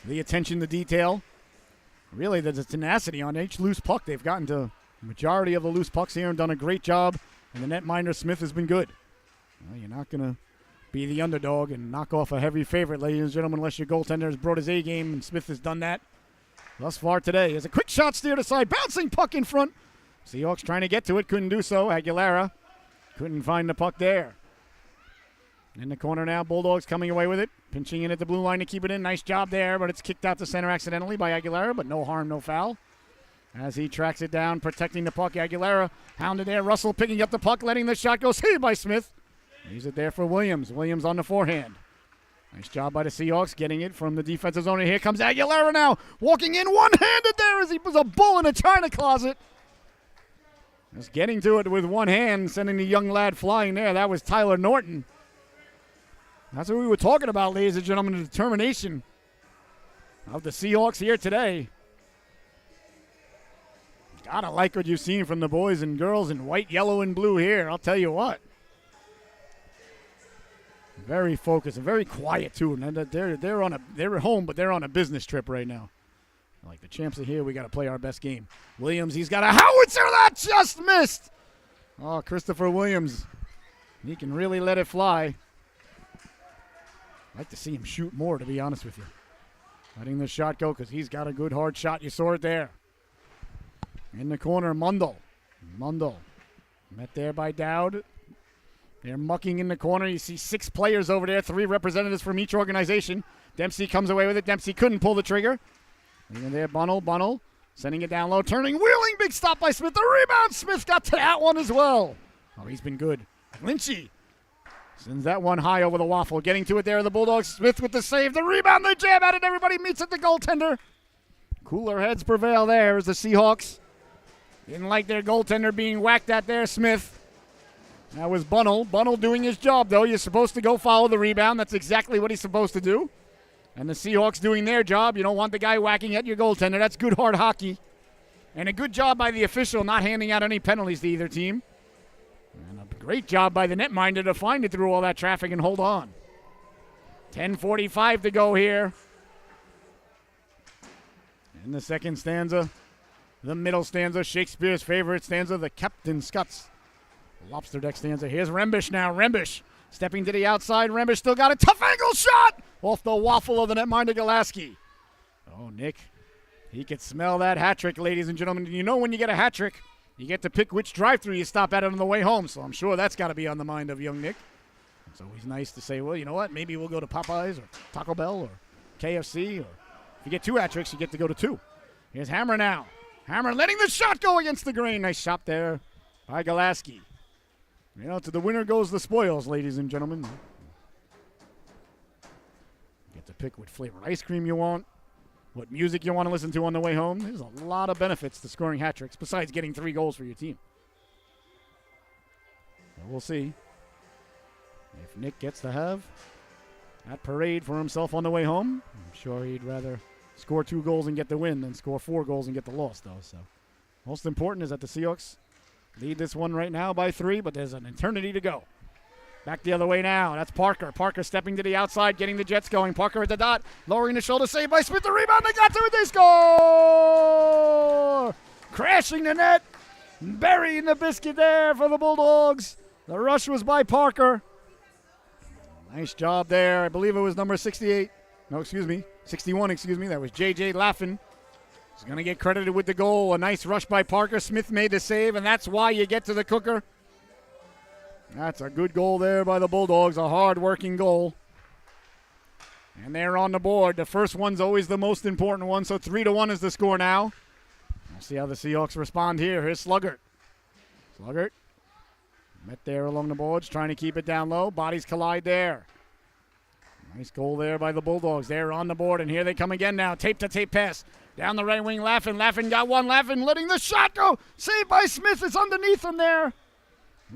the attention to detail. Really, there's a tenacity on each loose puck. They've gotten to the majority of the loose pucks here and done a great job. And the netminder, Smith, has been good. Well, you're not going to be the underdog and knock off a heavy favorite, ladies and gentlemen, unless your goaltender has brought his A game, and Smith has done that thus far today. There's a quick shot steered aside, bouncing puck in front. Seahawks trying to get to it, couldn't do so. Aguilera couldn't find the puck there. In the corner now, Bulldogs coming away with it. Pinching in at the blue line to keep it in. Nice job there, but it's kicked out to center accidentally by Aguilera, but no harm, no foul. As he tracks it down, protecting the puck. Aguilera hounded there. Russell picking up the puck, letting the shot go. Saved by Smith. Leaves it there for Williams. Williams on the forehand. Nice job by the Seahawks, getting it from the defensive zone. And here comes Aguilera now, walking in one-handed there as he was a bull in a china closet. Just getting to it with one hand, sending the young lad flying there. That was Tyler Norton. That's what we were talking about, ladies and gentlemen, the determination of the Seahawks here today. Gotta like what you've seen from the boys and girls in white, yellow, and blue here. I'll tell you what. Very focused and very quiet too. And they're at home, but they're on a business trip right now. Like the champs are here, we got to play our best game. Williams, he's got a howitzer that just missed. Oh, Christopher Williams, he can really let it fly. I'd like to see him shoot more, to be honest with you. Letting the shot go because he's got a good hard shot. You saw it there. In the corner, Mundell. Met there by Dowd. They're mucking in the corner. You see 6 players over there, 3 representatives from each organization. Dempsey comes away with it. Dempsey couldn't pull the trigger. Even there, Bunnell, sending it down low, turning, wheeling, big stop by Smith. The rebound, Smith got to that one as well. Oh, he's been good. Lynchy sends that one high over the waffle. Getting to it there, the Bulldogs. Smith with the save, the rebound, the jab at it. Everybody meets at the goaltender. Cooler heads prevail there as the Seahawks didn't like their goaltender being whacked at there, Smith. That was Bunnell. Bunnell doing his job, though. You're supposed to go follow the rebound. That's exactly what he's supposed to do. And the Seahawks doing their job. You don't want the guy whacking at your goaltender. That's good hard hockey. And a good job by the official not handing out any penalties to either team. And a great job by the netminder to find it through all that traffic and hold on. 10:45 to go here. In the second stanza, the middle stanza, Shakespeare's favorite stanza, the Captain Scott's lobster deck stanza. Here's Rembish now. Rembish stepping to the outside. Rembish still got a tough angle shot off the waffle of the netminder Golaski. Oh, Nick, he could smell that hat trick, ladies and gentlemen. You know when you get a hat trick, you get to pick which drive-thru you stop at on the way home. So I'm sure that's got to be on the mind of young Nick. It's always nice to say, well, you know what? Maybe we'll go to Popeyes or Taco Bell or KFC. Or if you get 2 hat tricks, you get to go to 2. Here's Hammer now. Hammer letting the shot go against the grain. Nice shot there by Golaski. You know, to the winner goes the spoils, ladies and gentlemen. You get to pick what flavored ice cream you want, what music you want to listen to on the way home. There's a lot of benefits to scoring hat tricks besides getting 3 goals for your team. So we'll see if Nick gets to have that parade for himself on the way home. I'm sure he'd rather score 2 goals and get the win than score 4 goals and get the loss, though. So most important is that the Seahawks lead this one right now by 3, but there's an eternity to go. Back the other way now. That's Parker. Parker stepping to the outside, getting the Jets going. Parker at the dot, lowering the shoulder, saved by Smith. The rebound, they got to it, they score! Crashing the net, burying the biscuit there for the Bulldogs. The rush was by Parker. Nice job there. I believe it was number 68. No, excuse me. 61, excuse me. That was J.J. Laffin. He's going to get credited with the goal. A nice rush by Parker. Smith made the save, and that's why you get to the cooker. That's a good goal there by the Bulldogs, a hard-working goal. And they're on the board. The first one's always the most important one, so 3-1 is the score now. We'll see how the Seahawks respond here. Here's Sluggert. Sluggert met there along the boards, trying to keep it down low. Bodies collide there. Nice goal there by the Bulldogs. They're on the board, and here they come again now. Tape-to-tape pass. Down the right wing, Laffin. Laffin got one. Laffin letting the shot go. Saved by Smith. It's underneath him there.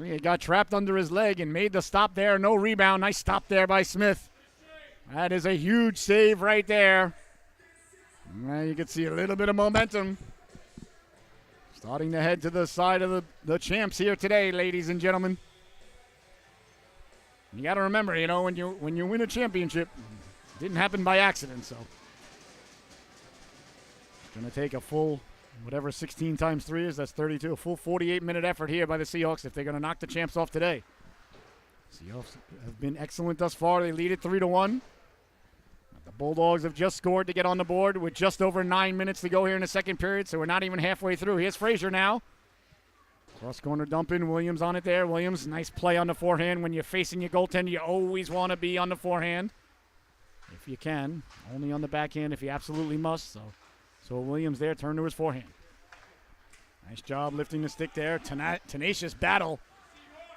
He got trapped under his leg and made the stop there. No rebound. Nice stop there by Smith. That is a huge save right there. Now you can see a little bit of momentum. Starting to head to the side of the champs here today, ladies and gentlemen. You got to remember, you know, when you win a championship, it didn't happen by accident, so. It's going to take a full, whatever 16 times 3 is, that's 32, a full 48-minute effort here by the Seahawks if they're going to knock the champs off today. Seahawks have been excellent thus far. They lead it 3-1. The Bulldogs have just scored to get on the board with just over 9 minutes to go here in the second period, so we're not even halfway through. Here's Frazier now. Cross corner dumping. Williams on it there. Williams, nice play on the forehand. When you're facing your goaltender, you always want to be on the forehand. If you can. Only on the backhand if you absolutely must. So Williams there, turn to his forehand. Nice job lifting the stick there. Tenacious battle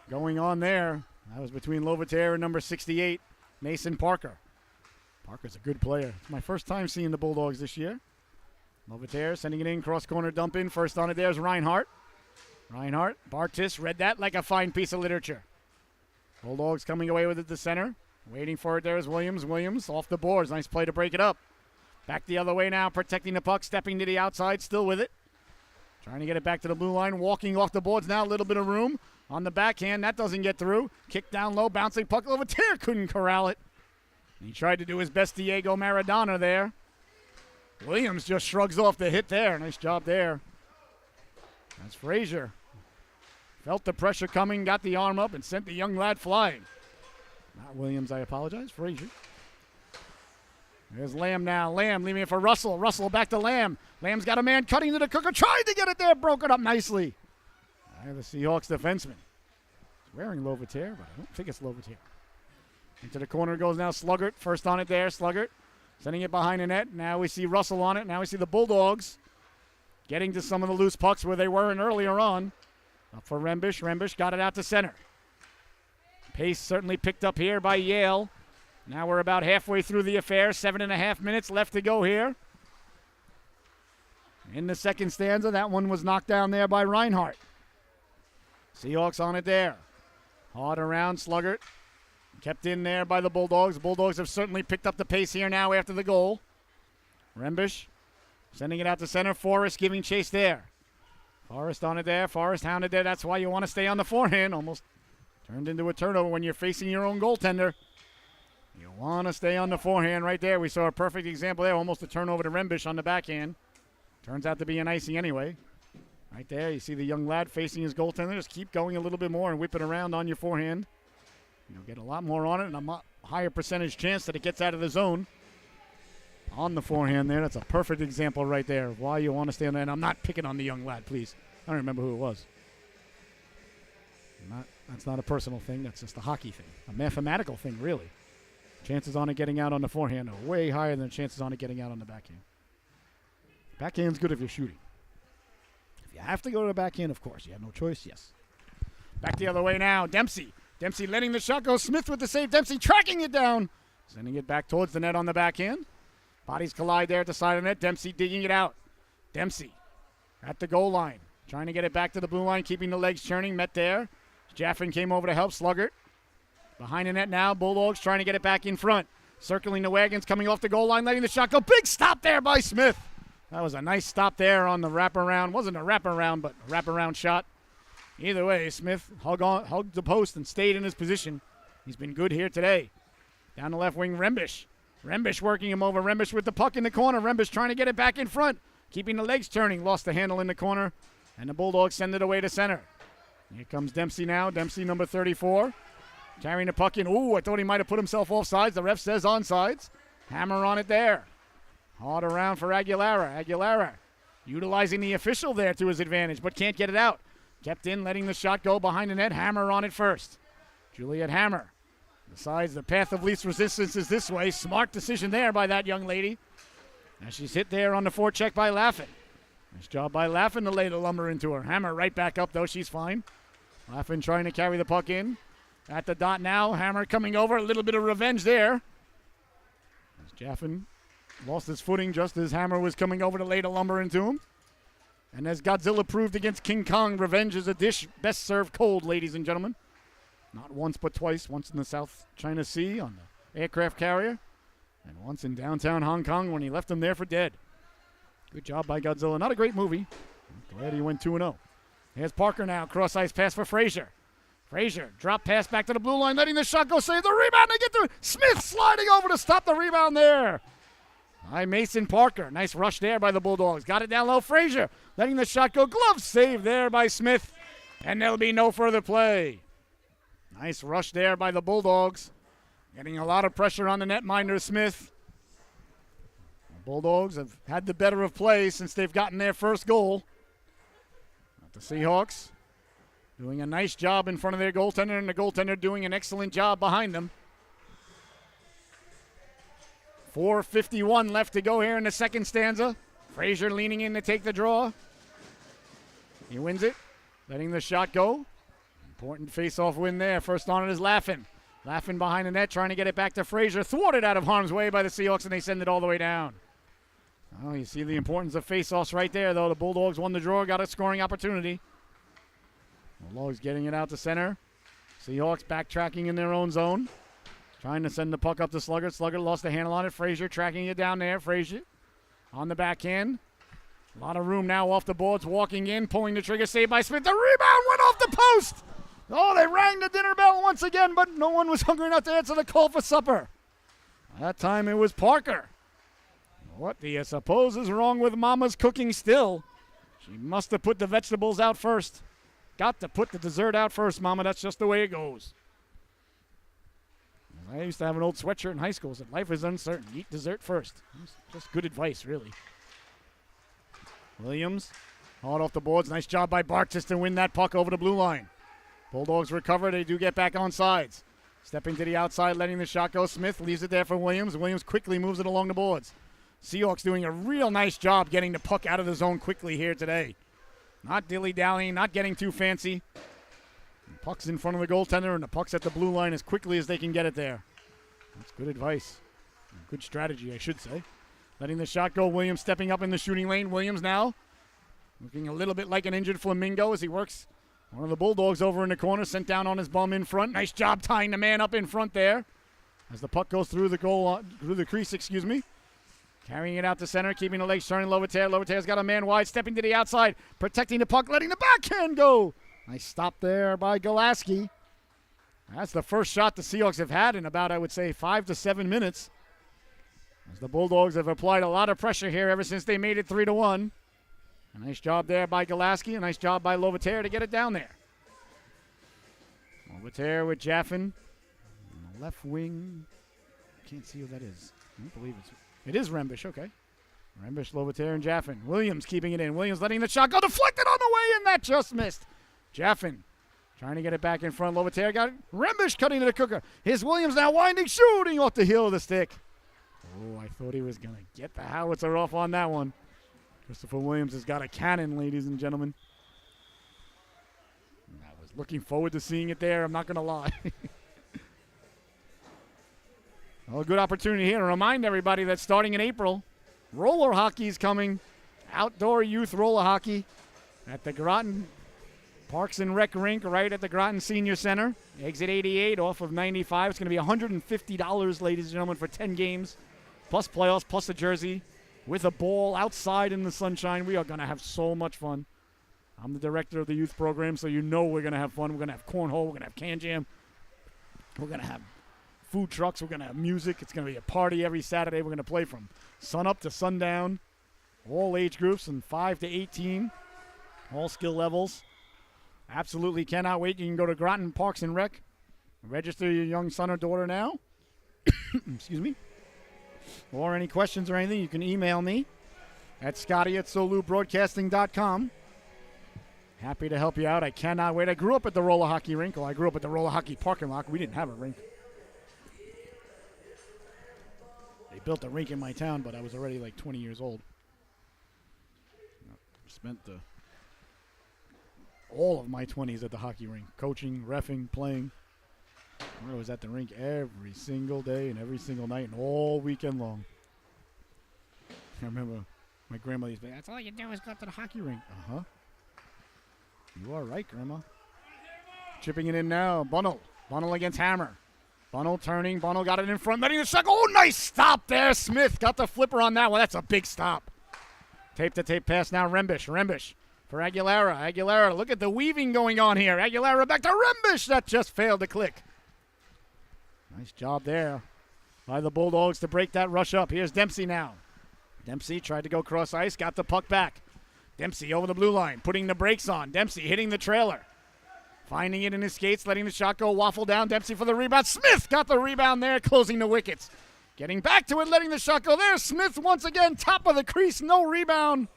going on there. That was between Lovitaire and number 68, Mason Parker. Parker's a good player. It's my first time seeing the Bulldogs this year. Lovitaire sending it in, cross corner dump in. First on it there is Reinhardt. Bartis read that like a fine piece of literature. Bulldogs coming away with it to center. Waiting for it there is Williams. Williams off the boards. Nice play to break it up. Back the other way now, protecting the puck, stepping to the outside, still with it. Trying to get it back to the blue line, walking off the boards now, a little bit of room. on the backhand. That doesn't get through. Kick down low, bouncing puck. Lovatere couldn't corral it. He tried to do his best Diego Maradona there. Williams just shrugs off the hit there. Nice job there. That's Frazier. Felt the pressure coming, got the arm up, and sent the young lad flying. Not Williams, I apologize. Frazier. There's Lamb now. Lamb leaving it for Russell. Russell back to Lamb. Lamb's got a man cutting to the cooker. Tried to get it there. Broke it up nicely. The Seahawks defenseman. He's wearing Lovatere, but I don't think it's Lovatere. Into the corner goes now Sluggert. First on it there. Sluggert sending it behind the net. Now we see Russell on it. Now we see the Bulldogs getting to some of the loose pucks where they were in earlier on. Up for Rembish. Rembish got it out to center. Pace certainly picked up here by Yale. Now we're about halfway through the affair. 7.5 minutes left to go here. In the second stanza, that one was knocked down there by Reinhardt. Seahawks on it there. Hard around Sluggert. Kept in there by the Bulldogs. The Bulldogs have certainly picked up the pace here now after the goal. Rembish sending it out to center. Forrest giving chase there. Forrest on it there. Forrest hounded there. That's why you want to stay on the forehand. Almost turned into a turnover when you're facing your own goaltender. You want to stay on the forehand right there. We saw a perfect example there. Almost a turnover to Rembish on the backhand. Turns out to be an icing anyway. Right there, you see the young lad facing his goaltender. Just keep going a little bit more and whip it around on your forehand. You'll get a lot more on it and a higher percentage chance that it gets out of the zone on the forehand there. That's a perfect example right there of why you want to stay on that. And I'm not picking on the young lad, please. I don't remember who it was. That's not a personal thing. That's just a hockey thing. A mathematical thing, really. Chances on it getting out on the forehand are way higher than chances on it getting out on the backhand. Backhand's good if you're shooting. If you have to go to the backhand, of course. You have no choice, yes. Back the other way now. Dempsey. Dempsey letting the shot go. Smith with the save. Dempsey tracking it down. Sending it back towards the net on the backhand. Bodies collide there at the side of the net. Dempsey digging it out. Dempsey at the goal line. Trying to get it back to the blue line. Keeping the legs churning. Met there. Jaffin came over to help Sluggert. Behind the net now. Bulldogs trying to get it back in front. Circling the wagons. Coming off the goal line. Letting the shot go. Big stop there by Smith. That was a nice stop there on the wraparound. Wasn't a wraparound, but a wraparound shot. Either way, Smith hugged the post and stayed in his position. He's been good here today. Down the left wing, Rembish. Rembish working him over. Rembish with the puck in the corner. Rembish trying to get it back in front. Keeping the legs turning. Lost the handle in the corner. And the Bulldogs send it away to center. Here comes Dempsey now. Dempsey, number 34. Carrying the puck in. Ooh, I thought he might have put himself offsides. The ref says onside. Hammer on it there. Hard around for Aguilera. Aguilera utilizing the official there to his advantage, but can't get it out. Kept in, letting the shot go behind the net. Hammer on it first. Juliet Hammer decides the path of least resistance is this way. Smart decision there by that young lady. Now she's hit there on the forecheck by Laffin. Nice job by Laffin to lay the lumber into her. Hammer right back up, though. She's fine. Laffin trying to carry the puck in. At the dot now. Hammer coming over. A little bit of revenge there. As Jaffin lost his footing just as Hammer was coming over to lay the lumber into him. And as Godzilla proved against King Kong, revenge is a dish best served cold, ladies and gentlemen. Not once but twice. Once in the South China Sea on the aircraft carrier. And once in downtown Hong Kong when he left them there for dead. Good job by Godzilla. Not a great movie. Glad he went 2-0. Here's Parker now. Cross-ice pass for Frazier. Frazier, drop pass back to the blue line, letting the shot go, save the rebound, they get through. Smith sliding over to stop the rebound there. By Mason Parker. Nice rush there by the Bulldogs. Got it down low. Frazier letting the shot go. Glove save there by Smith. And there'll be no further play. Nice rush there by the Bulldogs. Getting a lot of pressure on the netminder, Smith. The Bulldogs have had the better of play since they've gotten their first goal. But the Seahawks doing a nice job in front of their goaltender, and the goaltender doing an excellent job behind them. 4:51 left to go here in the second stanza. Frazier leaning in to take the draw. He wins it, letting the shot go. Important face-off win there. First on it is Laffin. Laffin behind the net, trying to get it back to Frazier. Thwarted out of harm's way by the Seahawks, and they send it all the way down. Oh, you see the importance of face-offs right there, though. The Bulldogs won the draw, got a scoring opportunity. Bulldogs getting it out to center. Seahawks backtracking in their own zone. Trying to send the puck up to Sluggert. Sluggert lost the handle on it. Frazier tracking it down there. Frazier on the backhand. A lot of room now off the boards. Walking in, pulling the trigger. Saved by Smith. The rebound went off the post. Oh, they rang the dinner bell once again, but no one was hungry enough to answer the call for supper. That time it was Parker. What do you suppose is wrong with Mama's cooking still? She must have put the vegetables out first. Got to put the dessert out first, Mama. That's just the way it goes. I used to have an old sweatshirt in high school that said, life is uncertain. Eat dessert first. Just good advice, really. Williams, hard off the boards. Nice job by Bartis to win that puck over the blue line. Bulldogs recover. They do get back on sides. Stepping to the outside, letting the shot go. Smith leaves it there for Williams. Williams quickly moves it along the boards. Seahawks doing a real nice job getting the puck out of the zone quickly here today. Not dilly-dallying, not getting too fancy. The puck's in front of the goaltender, and the puck's at the blue line as quickly as they can get it there. That's good advice. Good strategy, I should say. Letting the shot go. Williams stepping up in the shooting lane. Williams now looking a little bit like an injured flamingo as he works one of the Bulldogs over in the corner, sent down on his bum in front. Nice job tying the man up in front there as the puck goes through the crease, Carrying it out to center, keeping the legs turning. Lovetair. Lovetair's got a man wide, stepping to the outside, protecting the puck, letting the backhand go. Nice stop there by Golaski. That's the first shot the Seahawks have had in about, I would say, 5 to 7 minutes. As the Bulldogs have applied a lot of pressure here ever since they made it 3-1. A nice job there by Golaski. A nice job by Lovetair to get it down there. Lovetair with Jaffin. On the left wing. Can't see who that is. I don't believe it is Rembish, okay. Rembish, Lovetair, and Jaffin. Williams keeping it in. Williams letting the shot go. Deflected on the way in. That just missed. Jaffin trying to get it back in front. Lovetair got it. Rembish cutting to the cooker. Here's Williams now winding, shooting off the heel of the stick. Oh, I thought he was going to get the howitzer off on that one. Christopher Williams has got a cannon, ladies and gentlemen. I was looking forward to seeing it there. I'm not going to lie. Well, a good opportunity here to remind everybody that starting in April, roller hockey is coming. Outdoor youth roller hockey at the Groton Parks and Rec Rink right at the Groton Senior Center. Exit 88 off of 95. It's going to be $150, ladies and gentlemen, for 10 games, plus playoffs, plus a jersey, with a ball outside in the sunshine. We are going to have so much fun. I'm the director of the youth program, so you know we're going to have fun. We're going to have cornhole. We're going to have can jam. We're going to have food trucks. We're going to have music. It's going to be a party every Saturday. We're going to play from sun up to sundown. All age groups from 5 to 18. All skill levels. Absolutely cannot wait. You can go to Groton Parks and Rec. Register your young son or daughter now. Excuse me. Or any questions or anything, you can email me at scotty@solubroadcasting.com. Happy to help you out. I cannot wait. I grew up at the roller hockey rink. Well, I grew up at the roller hockey parking lot. We didn't have a rink. They built a rink in my town, but I was already like 20 years old. Spent all of my 20s at the hockey rink, coaching, reffing, playing. I was at the rink every single day and every single night and all weekend long. I remember my grandmother used to say, that's all you do is go to the hockey rink. Uh-huh. You are right, Grandma. Chipping it in now. Bunnell. Bunnell against Hammer. Bunnell turning. Bunnell got it in front, letting the shot go. Oh, nice stop there. Smith got the flipper on that one. That's a big stop. Tape-to-tape pass now. Rembish. Rembish for Aguilera. Aguilera, look at the weaving going on here. Aguilera back to Rembish. That just failed to click. Nice job there by the Bulldogs to break that rush up. Here's Dempsey now. Dempsey tried to go cross ice, got the puck back. Dempsey over the blue line, putting the brakes on. Dempsey hitting the trailer. Finding it in his skates, letting the shot go, waffle down. Dempsey for the rebound. Smith got the rebound there, closing the wickets. Getting back to it, letting the shot go there. Smith once again, top of the crease, no rebound.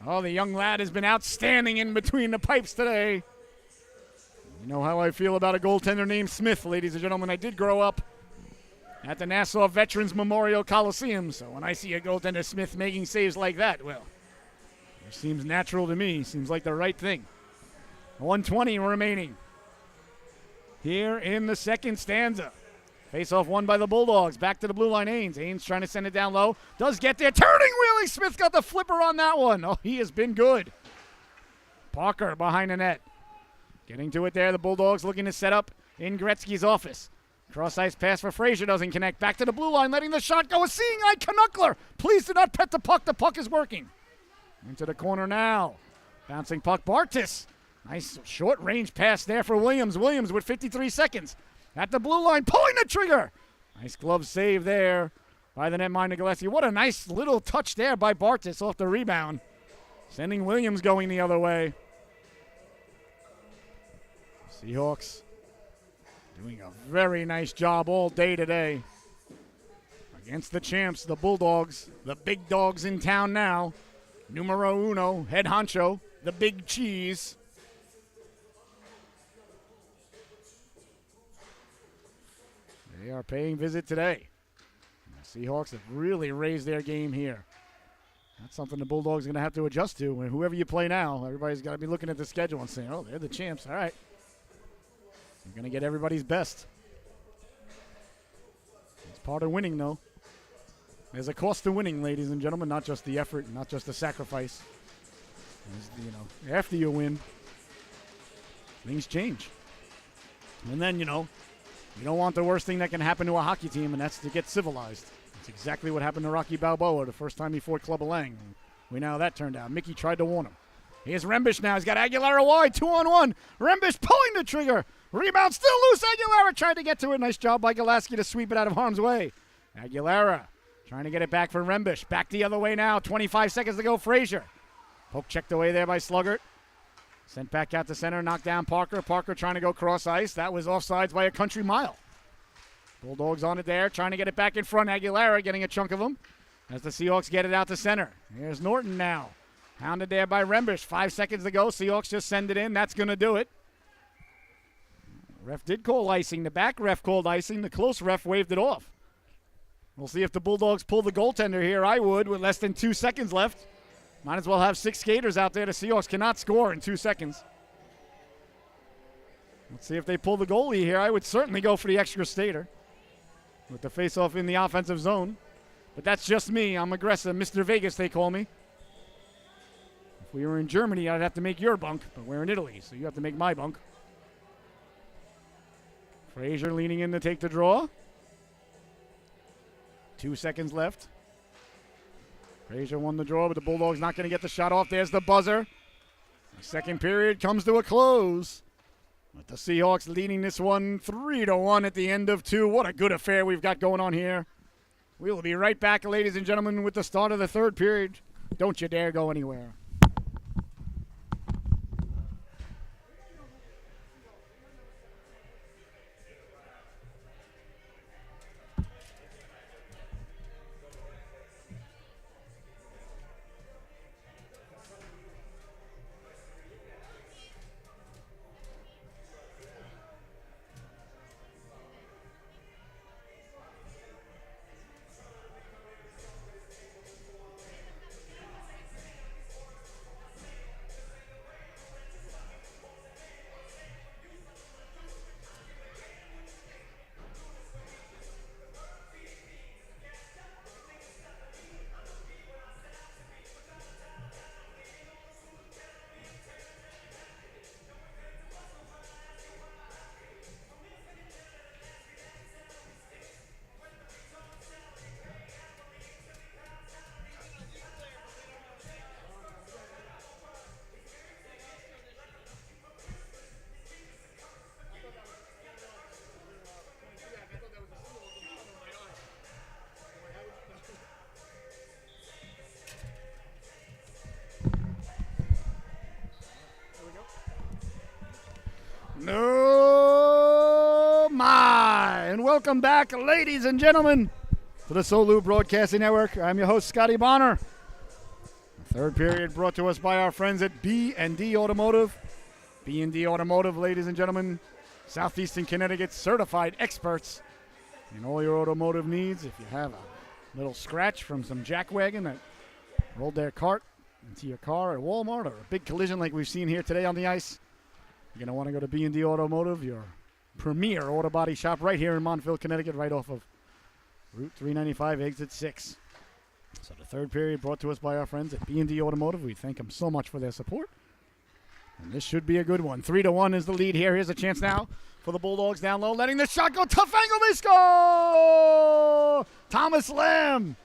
Oh, the young lad has been outstanding in between the pipes today. You know how I feel about a goaltender named Smith, ladies and gentlemen. I did grow up at the Nassau Veterans Memorial Coliseum, so when I see a goaltender Smith making saves like that, well, it seems natural to me. Seems like the right thing. 1:20 remaining here in the second stanza. Face-off won by the Bulldogs. Back to the blue line, Haynes. Haynes trying to send it down low. Does get there. Turning wheelie. Smith got the flipper on that one. Oh, he has been good. Parker behind the net. Getting to it there. The Bulldogs looking to set up in Gretzky's office. Cross-ice pass for Frazier doesn't connect. Back to the blue line, letting the shot go. A seeing eye Canuckler. Please do not pet the puck. The puck is working. Into the corner now. Bouncing puck. Bartis. Nice short-range pass there for Williams. Williams with 53 seconds at the blue line, pulling the trigger. Nice glove save there by the netminder Gillespie. What a nice little touch there by Bartis off the rebound, sending Williams going the other way. Seahawks doing a very nice job all day today against the champs, the Bulldogs, the big dogs in town now. Numero uno, head honcho, the big cheese. They are paying visit today. The Seahawks have really raised their game here. That's something the Bulldogs are going to have to adjust to. And whoever you play now, everybody's got to be looking at the schedule and saying, oh, they're the champs. All right. You're going to get everybody's best. It's part of winning, though. There's a cost to winning, ladies and gentlemen, not just the effort, not just the sacrifice. After you win, things change. And then, you don't want the worst thing that can happen to a hockey team, and that's to get civilized. That's exactly what happened to Rocky Balboa the first time he fought Clubber Lang. We know how that turned out. Mickey tried to warn him. Here's Rembish now. He's got Aguilera wide, 2-on-1. Rembish pulling the trigger. Rebound still loose. Aguilera tried to get to it. Nice job by Gillespie to sweep it out of harm's way. Aguilera trying to get it back for Rembish. Back the other way now. 25 seconds to go. Frazier. Poke checked away there by Sluggert. Sent back out to center. Knocked down Parker. Parker trying to go cross ice. That was offsides by a country mile. Bulldogs on it there. Trying to get it back in front. Aguilera getting a chunk of them as the Seahawks get it out to center. Here's Norton now. Hounded there by Rembish. 5 seconds to go. Seahawks just send it in. That's going to do it. Ref did call icing. The back ref called icing. The close ref waved it off. We'll see if the Bulldogs pull the goaltender here. I would with less than 2 seconds left. Might as well have 6 skaters out there. The Seahawks cannot score in 2 seconds. Let's see if they pull the goalie here. I would certainly go for the extra skater with the face-off in the offensive zone. But that's just me. I'm aggressive. Mr. Vegas, they call me. If we were in Germany, I'd have to make your bunk. But we're in Italy, so you have to make my bunk. Frazier leaning in to take the draw. 2 seconds left. Frazier won the draw, but the Bulldogs not going to get the shot off. There's the buzzer. The second period comes to a close. With the Seahawks leading this one 3-1 at the end of 2. What a good affair we've got going on here. We will be right back, ladies and gentlemen, with the start of the third period. Don't you dare go anywhere. No, my. And welcome back, ladies and gentlemen, to the Solu Broadcasting Network. I'm your host, Scotty Bonner. The third period brought to us by our friends at B&D Automotive. B&D Automotive, ladies and gentlemen, Southeastern Connecticut certified experts in all your automotive needs. If you have a little scratch from some jackwagon that rolled their cart into your car at Walmart, or a big collision like we've seen here today on the ice, you're going to want to go to B&D Automotive, your premier auto body shop right here in Montville, Connecticut, right off of Route 395, exit 6. So the third period brought to us by our friends at B&D Automotive. We thank them so much for their support. And this should be a good one. 3-1 is the lead here. Here's a chance now for the Bulldogs down low, letting the shot go. Tough angle, they score! Thomas Lamb.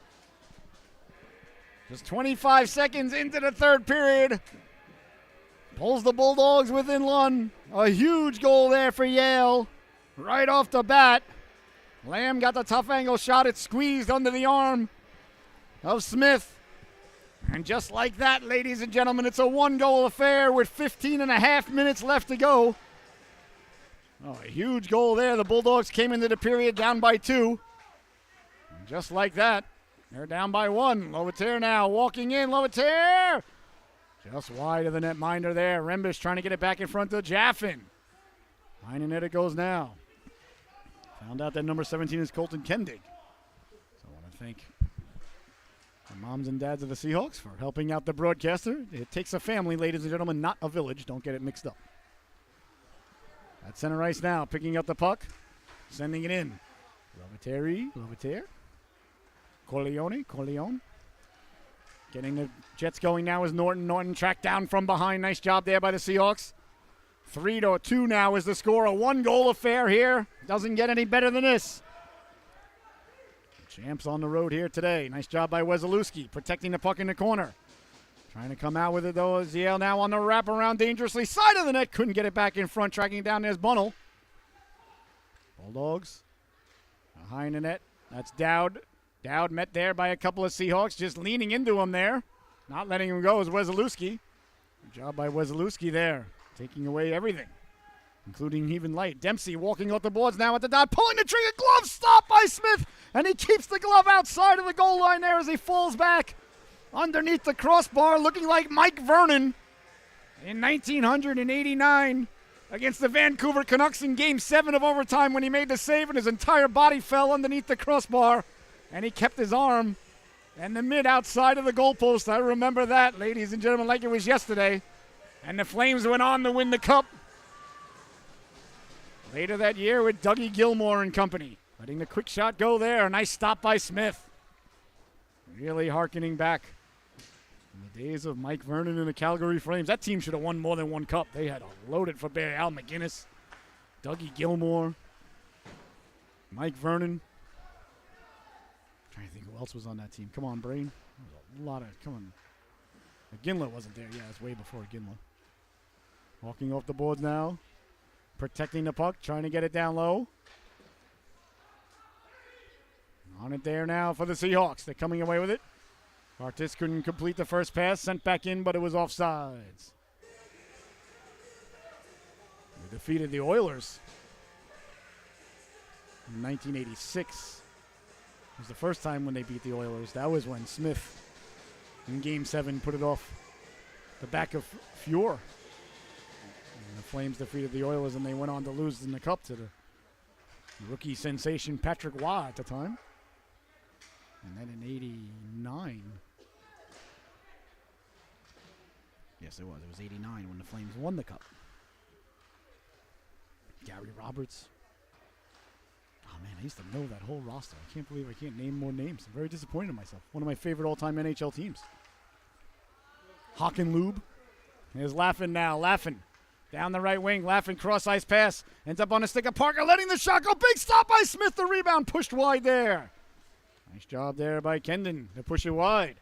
Just 25 seconds into the third period. Pulls the Bulldogs within one. A huge goal there for Yale. Right off the bat. Lamb got the tough angle shot. It squeezed under the arm of Smith. And just like that, ladies and gentlemen, it's a one-goal affair with 15 and a half minutes left to go. Oh, a huge goal there. The Bulldogs came into the period down by 2. And just like that, they're down by 1. Lovatier now walking in. Lovatier! Just wide of the netminder there. Rembish trying to get it back in front of Jaffin. Behind the net it goes now. Found out that number 17 is Colton Kendig. So I want to thank the moms and dads of the Seahawks for helping out the broadcaster. It takes a family, ladies and gentlemen, not a village. Don't get it mixed up. At center ice now, picking up the puck, sending it in. Lovatier. Corleone. Getting the Jets going now is Norton. Norton tracked down from behind. Nice job there by the Seahawks. 3-2 now is the score. A one-goal affair here. Doesn't get any better than this. Champs on the road here today. Nice job by Wesolowski, protecting the puck in the corner. Trying to come out with it, though, is Yale now on the wraparound dangerously. Side of the net, couldn't get it back in front. Tracking it down, there's Bunnell. Bulldogs behind the net. That's Dowd. Dowd met there by a couple of Seahawks, just leaning into him there. Not letting him go is Wesolowski. Good job by Wesolowski there, taking away everything, including even light. Dempsey walking off the boards now at the dot, pulling the trigger. Glove stopped by Smith, and he keeps the glove outside of the goal line there as he falls back underneath the crossbar, looking like Mike Vernon in 1989 against the Vancouver Canucks in Game 7 of overtime when he made the save and his entire body fell underneath the crossbar, and he kept his arm and the mid outside of the goalpost. I remember that, ladies and gentlemen, like it was yesterday. And the Flames went on to win the Cup later that year with Dougie Gilmore and company. Letting the quick shot go there. A nice stop by Smith. Really hearkening back in the days of Mike Vernon and the Calgary Flames. That team should have won more than one Cup. They had a loaded for bear. Al McGinnis, Dougie Gilmore, Mike Vernon. I'm trying to think who else was on that team. Come on, Brain. There was a lot of, come on. Ginla wasn't there. Yeah, it's way before Ginla. Walking off the boards now. Protecting the puck, trying to get it down low. On it there now for the Seahawks. They're coming away with it. Artis couldn't complete the first pass. Sent back in, but it was offsides. They defeated the Oilers in 1986. It was the first time when they beat the Oilers. That was when Smith, in Game 7, put it off the back of Fuhr. And the Flames defeated the Oilers, and they went on to lose in the Cup to the rookie sensation Patrick Waugh at the time. And then in 89, yes, it was 89 when the Flames won the Cup. Gary Roberts. Oh, man, I used to know that whole roster. I can't believe I can't name more names. I'm very disappointed in myself. One of my favorite all-time NHL teams. Hockenlube. There's Laffin now. Laffin down the right wing. Laffin cross-ice pass. Ends up on the stick of Parker, letting the shot go. Big stop by Smith. The rebound pushed wide there. Nice job there by Kendon to push it wide.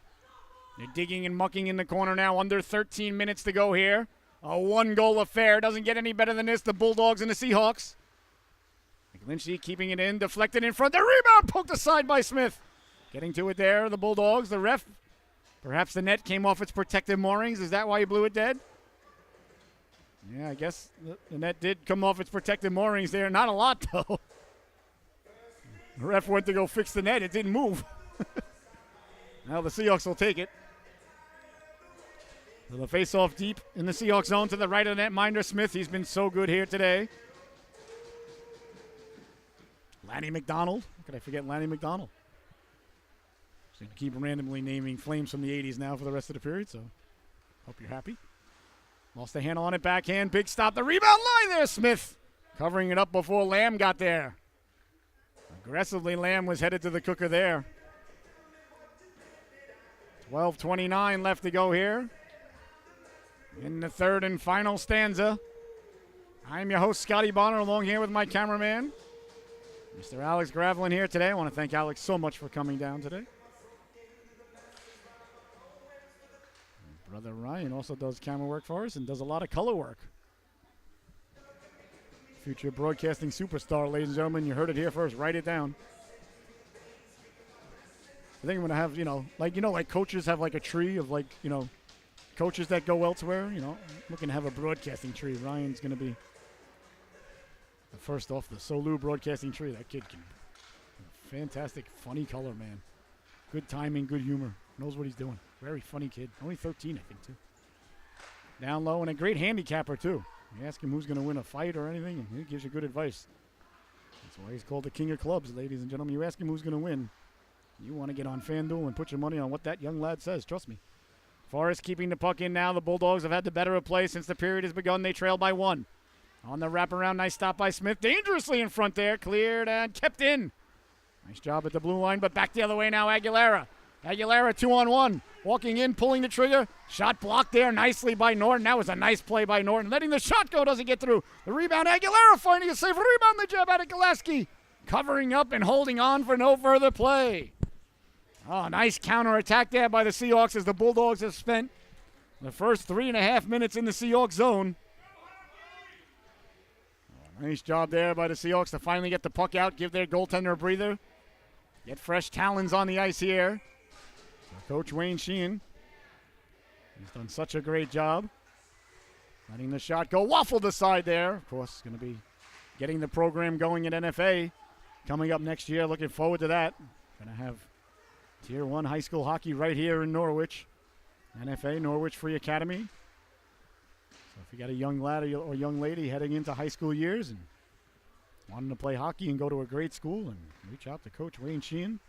They're digging and mucking in the corner now. Under 13 minutes to go here. A one-goal affair. Doesn't get any better than this. The Bulldogs and the Seahawks. McGlinchey keeping it in. Deflected in front. The rebound poked aside by Smith. Getting to it there. The Bulldogs. The ref. Perhaps the net came off its protective moorings. Is that why you blew it dead? Yeah, I guess the net did come off its protective moorings there. Not a lot, though. The ref went to go fix the net. It didn't move. Now the Seahawks will take it. So the face-off deep in the Seahawks zone to the right of the net. Minder Smith, he's been so good here today. Lanny McDonald. How could I forget Lanny McDonald? Just going to keep randomly naming Flames from the 80s now for the rest of the period, so hope you're happy. Lost the handle on it, backhand, big stop. The rebound line there, Smith. Covering it up before Lamb got there. Aggressively, Lamb was headed to the cooker there. 12:29 left to go here in the third and final stanza. I'm your host, Scotty Bonner, along here with my cameraman, Mr. Alex Gravelin here today. I want to thank Alex so much for coming down today. Brother Ryan also does camera work for us and does a lot of color work. Future broadcasting superstar, ladies and gentlemen. You heard it here first. Write it down. I think I'm going to have, like coaches have like a tree of coaches that go elsewhere. I'm looking to have a broadcasting tree. Ryan's going to be the first off the Solu broadcasting tree. That kid can, fantastic, funny color, man. Good timing, good humor. Knows what he's doing. Very funny kid. Only 13, I think, too. Down low and a great handicapper, too. You ask him who's going to win a fight or anything, and he gives you good advice. That's why he's called the king of clubs, ladies and gentlemen. You ask him who's going to win. You want to get on FanDuel and put your money on what that young lad says. Trust me. Forrest keeping the puck in now. The Bulldogs have had the better of play since the period has begun. They trail by 1. On the wraparound, nice stop by Smith. Dangerously in front there. Cleared and kept in. Nice job at the blue line, but back the other way now, Aguilera. Aguilera 2-on-1. Walking in, pulling the trigger. Shot blocked there nicely by Norton. That was a nice play by Norton. Letting the shot go, doesn't get through. The rebound, Aguilera finding a safe rebound. The jab out of Gillespie. Covering up and holding on for no further play. Oh, nice counterattack there by the Seahawks as the Bulldogs have spent the first 3.5 minutes in the Seahawks zone. Oh, nice job there by the Seahawks to finally get the puck out, give their goaltender a breather. Get fresh talons on the ice here. So Coach Wayne Sheehan, he's done such a great job. Letting the shot go. Waffled aside there. Of course, going to be getting the program going at NFA coming up next year. Looking forward to that. Going to have Tier 1 high school hockey right here in Norwich. NFA, Norwich Free Academy. So if you got a young lad or young lady heading into high school years and wanting to play hockey and go to a great school, and reach out to Coach Wayne Sheehan.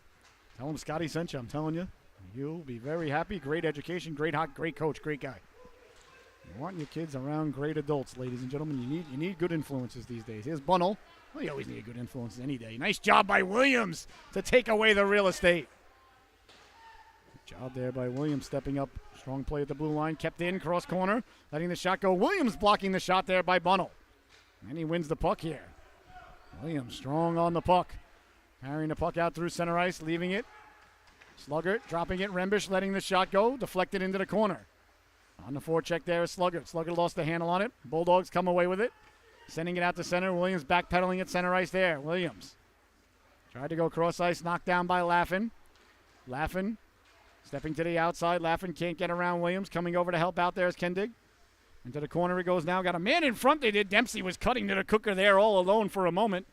Tell him Scotty sent you, I'm telling you. You'll be very happy. Great education, great hockey, great coach, great guy. You want your kids around great adults, ladies and gentlemen. You need good influences these days. Here's Bunnell. Well, you always need good influences any day. Nice job by Williams to take away the real estate. Good job there by Williams stepping up. Strong play at the blue line. Kept in, cross corner. Letting the shot go. Williams blocking the shot there by Bunnell. And he wins the puck here. Williams strong on the puck. Carrying the puck out through center ice, leaving it. Sluggert dropping it. Rembish letting the shot go. Deflected into the corner. On the forecheck there is Sluggert. Sluggert lost the handle on it. Bulldogs come away with it. Sending it out to center. Williams backpedaling at center ice there. Williams tried to go cross ice. Knocked down by Laffin. Laffin stepping to the outside. Laffin can't get around Williams. Coming over to help out there is Kendig. Into the corner he goes now. Got a man in front. They did. Dempsey was cutting to the cooker there all alone for a moment.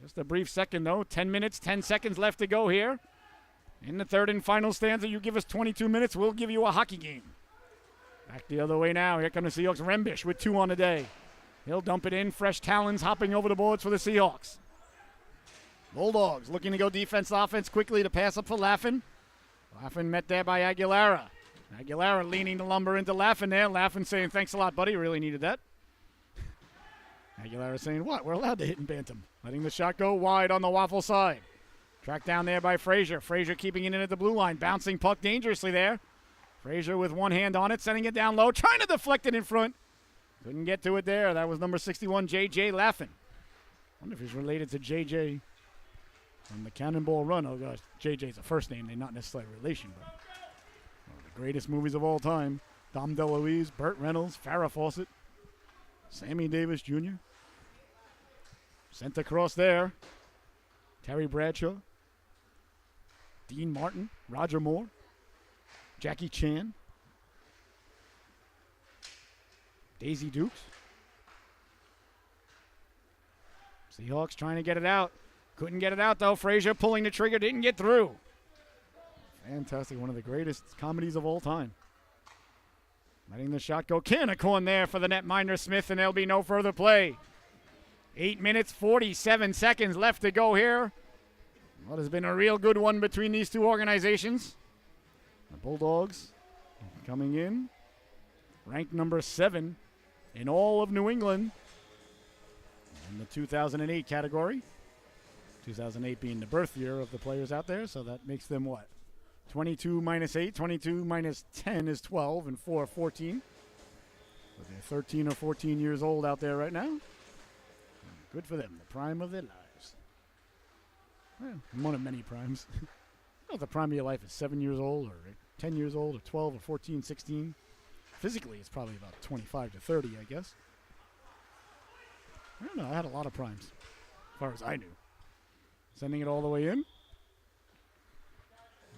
Just a brief second, though. 10 minutes, 10 seconds left to go here. In the third and final stanza, you give us 22 minutes, we'll give you a hockey game. Back the other way now. Here come the Seahawks. Rembish with 2 on the day. He'll dump it in. Fresh talons hopping over the boards for the Seahawks. Bulldogs looking to go defense, offense quickly to pass up for Laffin. Laffin met there by Aguilera. Aguilera leaning the lumber into Laffin there. Laffin saying, thanks a lot, buddy. Really needed that. Aguilera saying, what? We're allowed to hit in Bantam. Letting the shot go wide on the waffle side. Tracked down there by Frazier. Frazier keeping it in at the blue line. Bouncing puck dangerously there. Frazier with one hand on it, sending it down low. Trying to deflect it in front. Couldn't get to it there. That was number 61, J.J. Laffin. Wonder if he's related to J.J. from the Cannonball Run. Oh, gosh. J.J.'s a first name. They're not necessarily relation, but one of the greatest movies of all time. Dom DeLuise, Burt Reynolds, Farrah Fawcett, Sammy Davis Jr. Sent across there. Terry Bradshaw, Dean Martin, Roger Moore, Jackie Chan, Daisy Dukes. Seahawks trying to get it out. Couldn't get it out, though. Frazier pulling the trigger, didn't get through. Fantastic, one of the greatest comedies of all time. Letting the shot go. Canicorn there for the netminder Smith, and there'll be no further play. 8 minutes, 47 seconds left to go here. What has been a real good one between these two organizations. The Bulldogs coming in, ranked number 7 in all of New England in the 2008 category. 2008 being the birth year of the players out there, so that makes them what? 22 minus 8, 22 minus 10 is 12, and 4 are 14. So they're 13 or 14 years old out there right now. Good for them, the prime of their lives. Well, one of many primes. The prime of your life is 7 years old, or 10 years old, or 12, or 14, 16. physically, it's probably about 25 to 30, I guess. I don't know. I had a lot of primes, as far as I knew. Sending it all the way in.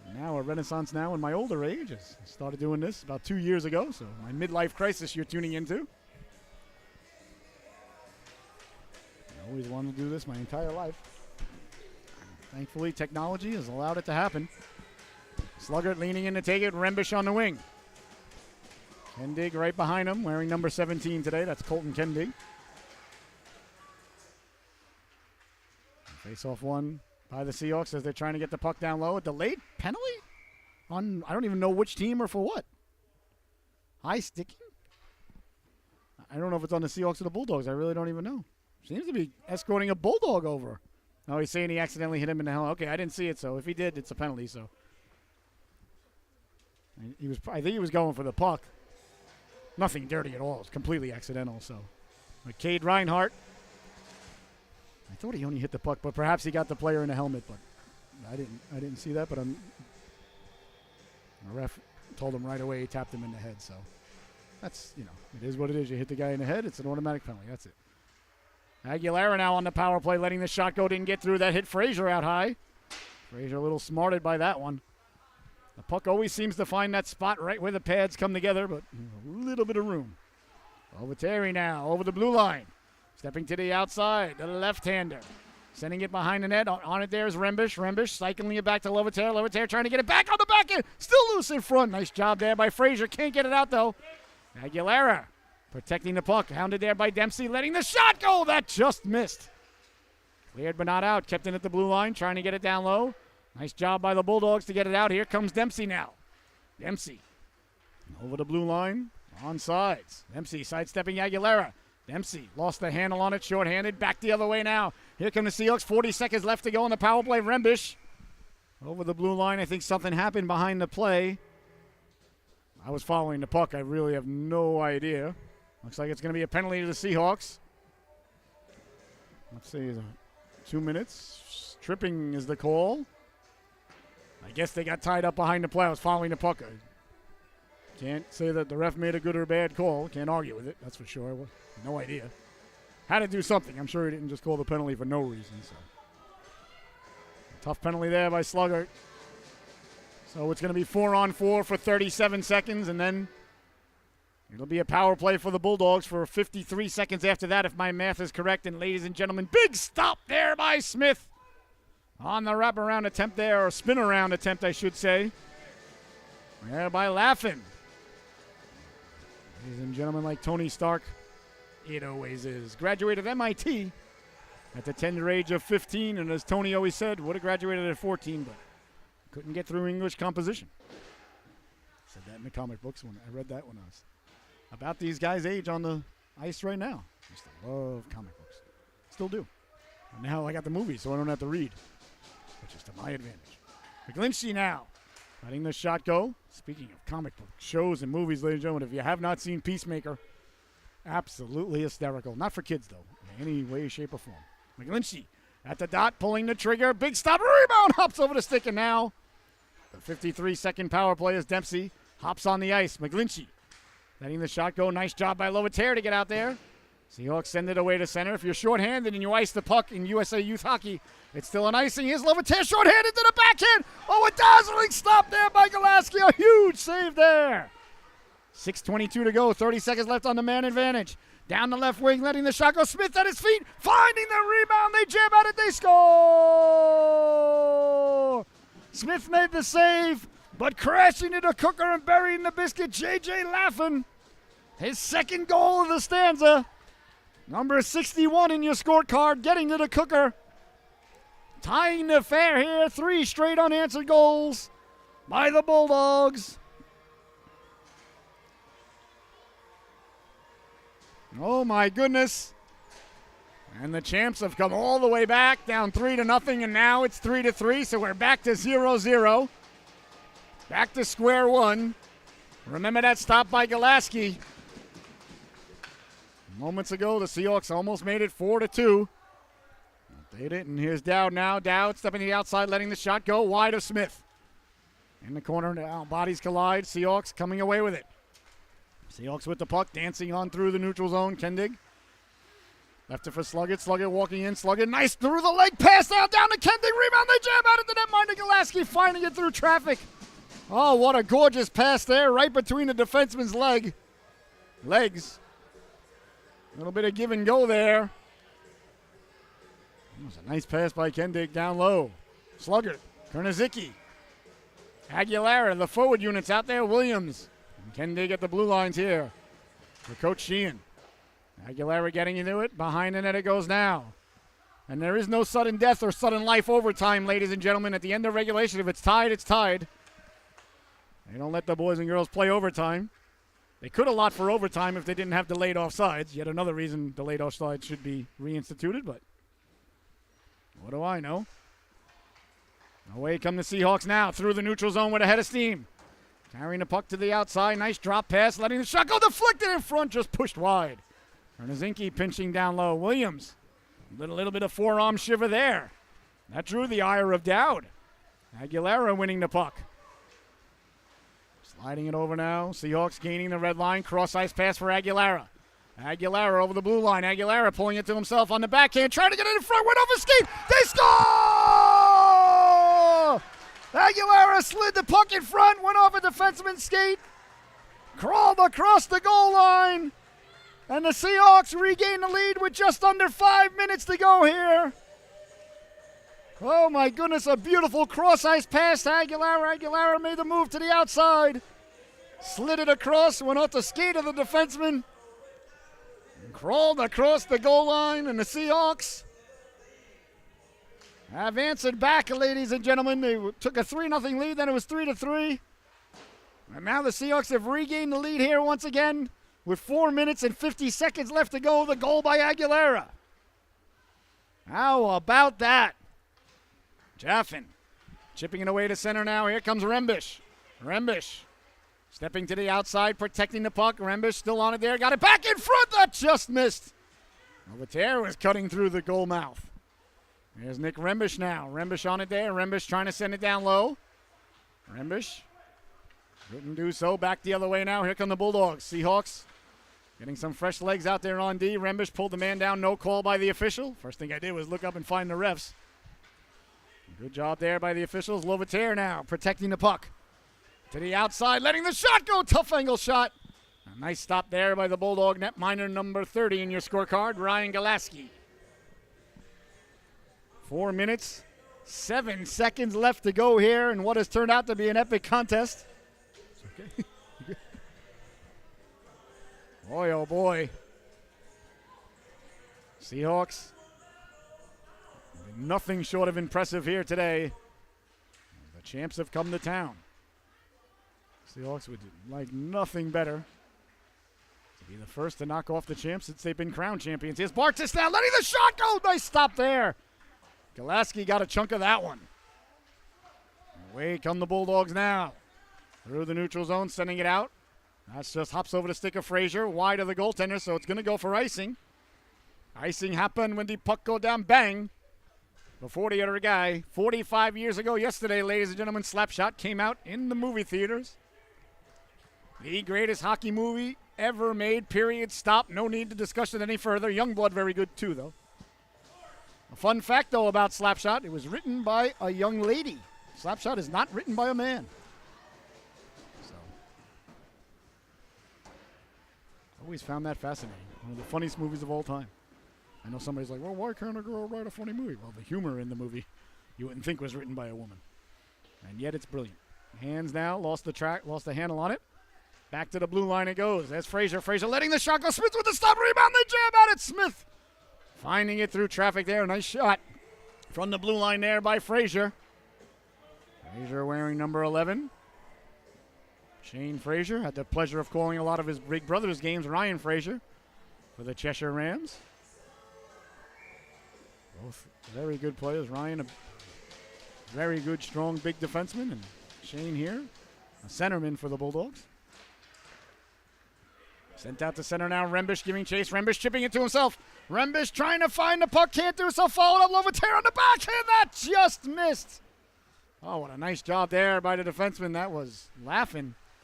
And now a renaissance now in my older age. I started doing this about 2 years ago, so my midlife crisis you're tuning into. I always wanted to do this my entire life. Thankfully, technology has allowed it to happen. Sluggert leaning in to take it. Rembish on the wing. Kendig right behind him, wearing number 17 today. That's Colton Kendig. Face-off one by the Seahawks as they're trying to get the puck down low. A delayed penalty on, I don't even know which team or for what. High sticking? I don't know if it's on the Seahawks or the Bulldogs. I really don't even know. Seems to be escorting a Bulldog over. Oh, he's saying he accidentally hit him in the helmet. Okay, I didn't see it, so if he did, it's a penalty. So I think he was going for the puck. Nothing dirty at all. It's completely accidental. So, Cade Reinhardt. I thought he only hit the puck, but perhaps he got the player in the helmet. But I didn't see that. But the ref told him right away he tapped him in the head. So that's, it is what it is. You hit the guy in the head, it's an automatic penalty. That's it. Aguilera now on the power play, letting the shot go. Didn't get through. That hit Frazier out high. Frazier a little smarted by that one. The puck always seems to find that spot right where the pads come together, but a little bit of room. Over Terry now, over the blue line. Stepping to the outside, the left-hander. Sending it behind the net. On it there is Rembish. Rembish cycling it back to Lovatair. Lovatair trying to get it back on the back end. Still loose in front. Nice job there by Frazier. Can't get it out, though. Aguilera protecting the puck. Hounded there by Dempsey. Letting the shot go. That just missed. Cleared but not out. Kept in at the blue line. Trying to get it down low. Nice job by the Bulldogs to get it out. Here comes Dempsey now. Dempsey over the blue line. On sides. Dempsey sidestepping Aguilera. Dempsey lost the handle on it, shorthanded. Back the other way now. Here come the Seahawks. 40 seconds left to go on the power play. Rembish over the blue line. I think something happened behind the play. I was following the puck. I really have no idea. Looks like it's going to be a penalty to the Seahawks. Let's see. 2 minutes. Tripping is the call. I guess they got tied up behind the play. I was following the puck. I can't say that the ref made a good or bad call. Can't argue with it. That's for sure. No idea. Had to do something. I'm sure he didn't just call the penalty for no reason. So. Tough penalty there by Sluggert. So it's going to be 4-on-4 for 37 seconds, and then it'll be a power play for the Bulldogs for 53 seconds after that, if my math is correct. And ladies and gentlemen, big stop there by Smith on the wraparound attempt there, or spin-around attempt, I should say. There by Laffin. Ladies and gentlemen, like Tony Stark, it always is. Graduated MIT at the tender age of 15, and as Tony always said, would have graduated at 14, but couldn't get through English composition. Said that in the comic books when I read that when I was about these guys' age on the ice right now. Used to love comic books. Still do. And now I got the movies, so I don't have to read, which is to my advantage. McGlinchey now letting the shot go. Speaking of comic book shows and movies, ladies and gentlemen, if you have not seen Peacemaker, absolutely hysterical. Not for kids, though, in any way, shape, or form. McGlinchey at the dot, pulling the trigger. Big stop, rebound, hops over the stick, and now the 53-second power play as Dempsey hops on the ice. McGlinchey letting the shot go. Nice job by Lovatair to get out there. Seahawks send it away to center. If you're shorthanded and you ice the puck in USA Youth Hockey, it's still an icing. Here's Lovatair shorthanded to the backhand. Oh, a dazzling stop there by Golaski. A huge save there. 6:22 to go. 30 seconds left on the man advantage. Down the left wing, letting the shot go. Smith at his feet, finding the rebound. They jam at it. They score. Smith made the save, but crashing into Cooker and burying the biscuit. J.J. Laffin, his second goal of the stanza. Number 61 in your scorecard, getting to the Cooker. Tying the affair here. 3 straight unanswered goals by the Bulldogs. Oh, my goodness. And the champs have come all the way back, down 3-0, and now it's 3-3, so we're back to 0-0. Back to square one. Remember that stop by Golaski. Moments ago, the Seahawks almost made it 4-2. They didn't. Here's Dowd now. Dowd stepping to the outside, letting the shot go wide of Smith. In the corner now, bodies collide. Seahawks coming away with it. Seahawks with the puck, dancing on through the neutral zone. Kendig. Left it for Sluggett. Sluggett walking in. Sluggett nice through the leg pass down to Kendig. Rebound. They jam out into net. Minded Golaski finding it through traffic. Oh, what a gorgeous pass there, right between the defenseman's legs. A little bit of give and go there. That was a nice pass by Kendig down low. Sluggett, Kernizicki, Aguilera, the forward units out there. Williams, and Kendig at the blue lines here for Coach Sheehan. Aguilera getting into it. Behind the net it goes now. And there is no sudden death or sudden life overtime, ladies and gentlemen. At the end of regulation, if it's tied, it's tied. They don't let the boys and girls play overtime. They could allot for overtime if they didn't have delayed offsides. Yet another reason delayed offsides should be reinstituted, but what do I know? Away come the Seahawks now through the neutral zone with a head of steam. Carrying the puck to the outside. Nice drop pass, letting the shot go deflected in front, just pushed wide. Kernizicki pinching down low. Williams, a little bit of forearm shiver there. That drew the ire of Dowd. Aguilera winning the puck. Sliding it over now. Seahawks gaining the red line. Cross ice pass for Aguilera. Aguilera over the blue line. Aguilera pulling it to himself on the backhand. Trying to get it in front. Went off his skate. They score! Aguilera slid the puck in front. Went off a defenseman's skate. Crawled across the goal line. And the Seahawks regain the lead with just under 5 minutes to go here. Oh my goodness, a beautiful cross-ice pass to Aguilera. Aguilera made the move to the outside. Slid it across, went off the skate of the defenseman. And crawled across the goal line, and the Seahawks have answered back, ladies and gentlemen. They took a 3-0 lead, then it was 3-3. And now the Seahawks have regained the lead here once again with 4 minutes and 50 seconds left to go. The goal by Aguilera. How about that? Jaffin chipping it away to center now. Here comes Rembish. Rembish stepping to the outside, protecting the puck. Rembish still on it there. Got it back in front. That just missed. Overtear was cutting through the goal mouth. There's Nick Rembish now. Rembish on it there. Rembish trying to send it down low. Rembish couldn't do so. Back the other way now. Here come the Bulldogs. Seahawks getting some fresh legs out there on D. Rembish pulled the man down. No call by the official. First thing I did was look up and find the refs. Good job there by the officials. Lovataire now protecting the puck. To the outside, letting the shot go. Tough angle shot. A nice stop there by the Bulldog netminder number 30 in your scorecard, Ryan Golaski. 4 minutes, 7 seconds left to go here in what has turned out to be an epic contest. Okay. Boy, oh boy. Seahawks. Nothing short of impressive here today. The champs have come to town. Seahawks would like nothing better to be the first to knock off the champs since they've been crowned champions. Here's Bartis now, letting the shot go. Nice stop there. Golaski got a chunk of that one. Away come the Bulldogs now. Through the neutral zone, sending it out. That's just hops over the stick of Frazier, wide of the goaltender, so it's going to go for icing. Icing happened when the puck go down, bang. Before the other guy, 45 years ago yesterday, ladies and gentlemen, Slapshot came out in the movie theaters. The greatest hockey movie ever made, period, stop. No need to discuss it any further. Youngblood, very good too, though. A fun fact, though, about Slapshot, it was written by a young lady. Slapshot is not written by a man. So, always found that fascinating. One of the funniest movies of all time. I know somebody's like, well, why can't a girl write a funny movie? Well, the humor in the movie you wouldn't think was written by a woman. And yet it's brilliant. Hands now, lost the handle on it. Back to the blue line it goes. There's Frazier. Frazier letting the shot go. Smith with the stop rebound. They jam at it. Smith finding it through traffic there. Nice shot from the blue line there by Frazier. Frazier wearing number 11. Shane Frazier had the pleasure of calling a lot of his big brother's games. Ryan Frazier for the Cheshire Rams. Both very good players. Ryan, a very good, strong, big defenseman. And Shane here, a centerman for the Bulldogs. Sent out to center now. Rembish giving chase. Rembish chipping it to himself. Rembish trying to find the puck. Can't do so. Followed up. Lovataire on the backhand. That just missed. Oh, what a nice job there by the defenseman. That was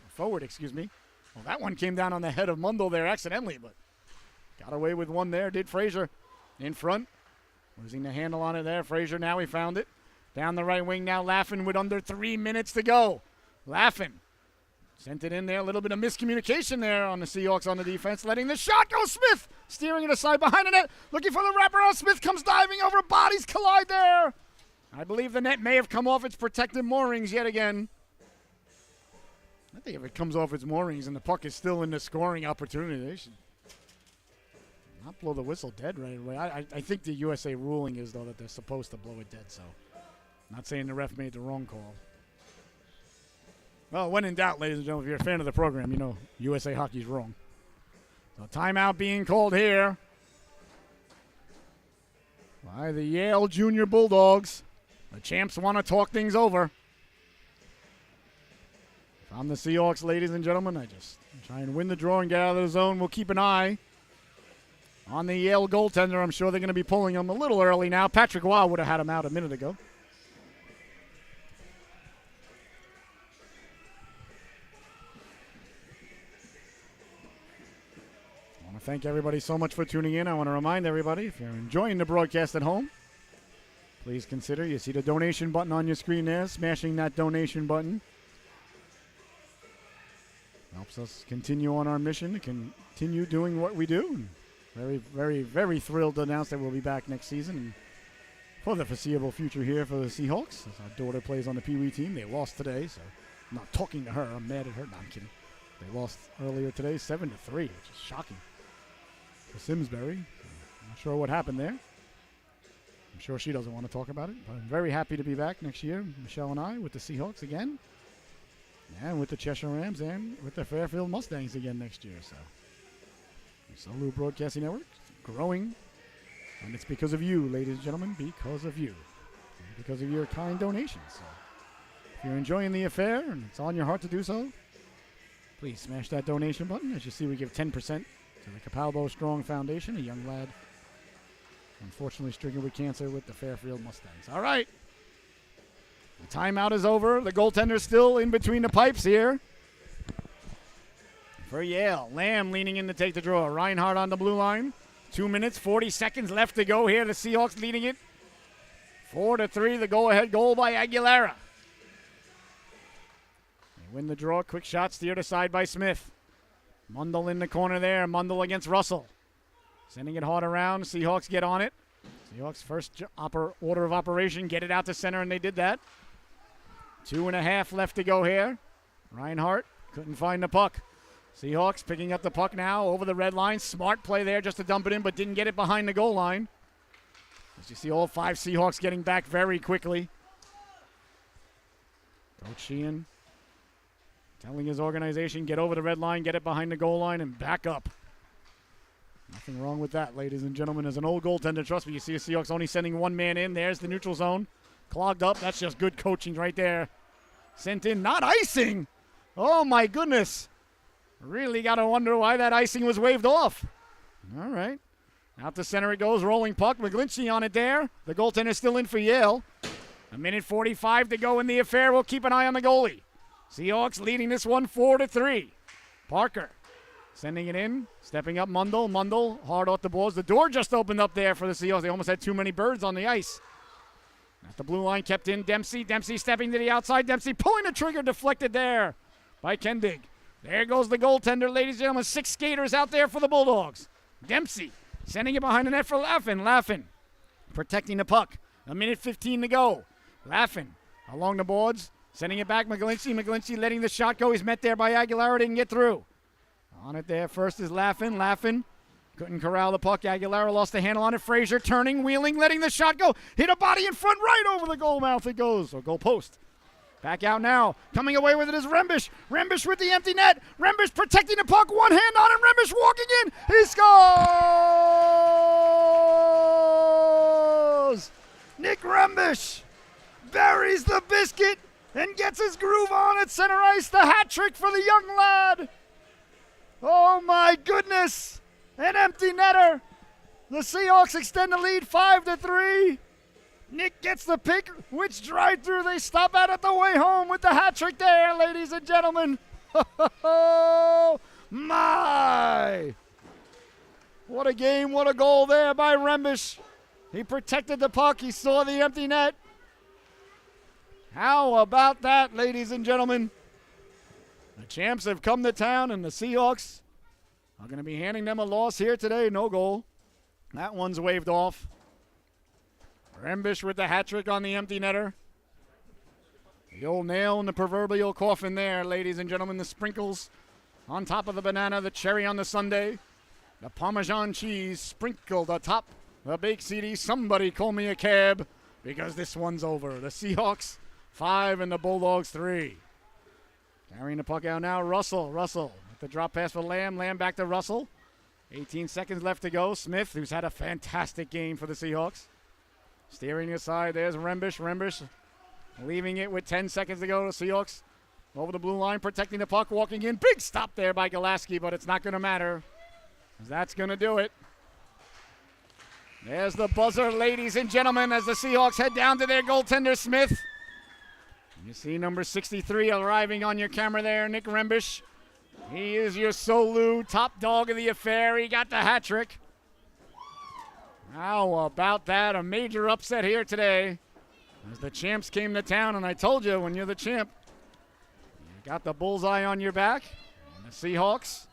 forward, Well, that one came down on the head of Mundell there accidentally, but got away with one there, did Frazier. In front, losing the handle on it there. Frazier, now he found it. Down the right wing now, Laffin with under 3 minutes to go. Laffin sent it in there. A little bit of miscommunication there on the Seahawks on the defense. Letting the shot go. Smith steering it aside behind the net. Looking for the wraparound. Smith comes diving over. Bodies collide there. I believe the net may have come off its protective moorings yet again. I think if it comes off its moorings and the puck is still in the scoring opportunity, they should not blow the whistle dead right away. I think the USA ruling is, though, that they're supposed to blow it dead, so I'm not saying the ref made the wrong call. Well, when in doubt, ladies and gentlemen, if you're a fan of the program, you know USA Hockey's wrong. So timeout being called here by the Yale Junior Bulldogs. The champs want to talk things over. If I'm the Seahawks, ladies and gentlemen, I just try and win the draw and get out of the zone. We'll keep an eye on the Yale goaltender. I'm sure they're going to be pulling him a little early now. Patrick Waugh would have had him out a minute ago. I want to thank everybody so much for tuning in. I want to remind everybody, if you're enjoying the broadcast at home, please consider, you see the donation button on your screen there, smashing that donation button. Helps us continue on our mission to continue doing what we do. Very, very, very thrilled to announce that we'll be back next season and for the foreseeable future here for the Seahawks. As our daughter plays on the Pee Wee team. They lost today, so I'm not talking to her. I'm mad at her. No, I'm kidding. They lost earlier today, 7-3, which is shocking for Simsbury. I'm not sure what happened there. I'm sure she doesn't want to talk about it, but I'm very happy to be back next year, Michelle and I, with the Seahawks again, and with the Cheshire Rams, and with the Fairfield Mustangs again next year. So, Salute Broadcasting Network, growing, and it's because of you, ladies and gentlemen, because of you, because of your kind donations. So, if you're enjoying the affair and it's on your heart to do so, please smash that donation button. As you see, we give 10% to the Capalbo Strong Foundation, a young lad unfortunately stricken with cancer with the Fairfield Mustangs. All right. The timeout is over. The goaltender's still in between the pipes here. For Yale, Lamb leaning in to take the draw. Reinhardt on the blue line. 2 minutes, 40 seconds left to go here. The Seahawks leading it 4-3. The go-ahead goal by Aguilera. They win the draw. Quick shot steered aside by Smith. Mundell in the corner there. Mundell against Russell. Sending it hard around. Seahawks get on it. Seahawks first order of operation. Get it out to center, and they did that. 2.5 left to go here. Reinhardt couldn't find the puck. Seahawks picking up the puck now over the red line. Smart play there just to dump it in, but didn't get it behind the goal line. As you see all 5 Seahawks getting back very quickly. Coach Sheehan telling his organization, get over the red line, get it behind the goal line, and back up. Nothing wrong with that, ladies and gentlemen. As an old goaltender, trust me, you see the Seahawks only sending one man in. There's the neutral zone. Clogged up. That's just good coaching right there. Sent in, not icing. Oh, my goodness. Really got to wonder why that icing was waved off. All right. Out to center it goes. Rolling puck. McGlinchey on it there. The goaltender still in for Yale. 1:45 to go in the affair. We'll keep an eye on the goalie. Seahawks leading this one 4-3. Parker sending it in. Stepping up Mundell. Mundell hard off the balls. The door just opened up there for the Seahawks. They almost had too many birds on the ice. At the blue line kept in Dempsey. Dempsey stepping to the outside. Dempsey pulling the trigger. Deflected there by Kendig. There goes the goaltender, ladies and gentlemen. 6 skaters out there for the Bulldogs. Dempsey sending it behind the net for Laffin. Laffin protecting the puck. 1:15 to go. Laffin along the boards. Sending it back. McGlinchey. McGlinchey letting the shot go. He's met there by Aguilera. Didn't get through. On it there first is Laffin. Laffin couldn't corral the puck. Aguilera lost the handle on it. Frazier turning, wheeling, letting the shot go. Hit a body in front, right over the goal mouth it goes, or goal post. Back out now. Coming away with it is Rembish. Rembish with the empty net. Rembish protecting the puck. One hand on him. Rembish walking in. He scores! Nick Rembish buries the biscuit and gets his groove on at center ice. The hat trick for the young lad. Oh my goodness. An empty netter. The Seahawks extend the lead 5-3. Nick gets the pick. Which drive-through they stop at the way home with the hat trick there, ladies and gentlemen. My! What a game, what a goal there by Rembish. He protected the puck. He saw the empty net. How about that, ladies and gentlemen? The champs have come to town, and the Seahawks are going to be handing them a loss here today. No goal. That one's waved off. Rembish with the hat trick on the empty netter. The old nail in the proverbial coffin there, ladies and gentlemen. The sprinkles on top of the banana, the cherry on the sundae, the Parmesan cheese sprinkled atop the baked CD. Somebody call me a cab because this one's over. The Seahawks 5 and the Bulldogs 3. Carrying the puck out now, Russell with the drop pass for Lamb. Lamb back to Russell. 18 seconds left to go. Smith, who's had a fantastic game for the Seahawks. Steering aside, there's Rembish. Rembish leaving it with 10 seconds to go. The Seahawks over the blue line, protecting the puck, walking in. Big stop there by Golaski, but it's not going to matter. That's going to do it. There's the buzzer, ladies and gentlemen, as the Seahawks head down to their goaltender, Smith. You see number 63 arriving on your camera there, Nick Rembish. He is your Solu, top dog of the affair. He got the hat trick. How about that? A major upset here today as the champs came to town, and I told you, when you're the champ, you got the bullseye on your back. And the Seahawks,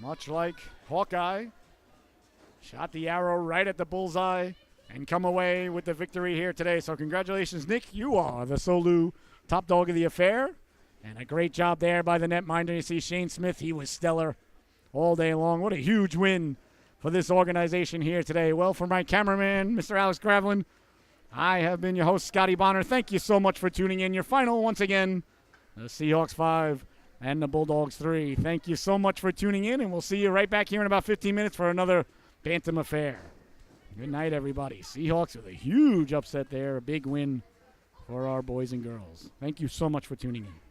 much like Hawkeye, shot the arrow right at the bullseye and come away with the victory here today. So congratulations, Nick. You are the Solu top dog of the affair. And a great job there by the netminder. You see Shane Smith, he was stellar all day long. What a huge win for this organization here today. Well, for my cameraman, Mr. Alex Gravelin, I have been your host, Scotty Bonner. Thank you so much for tuning in. Your final, once again, the Seahawks 5 and the Bulldogs 3. Thank you so much for tuning in, and we'll see you right back here in about 15 minutes for another Bantam affair. Good night, everybody. Seahawks with a huge upset there, a big win for our boys and girls. Thank you so much for tuning in.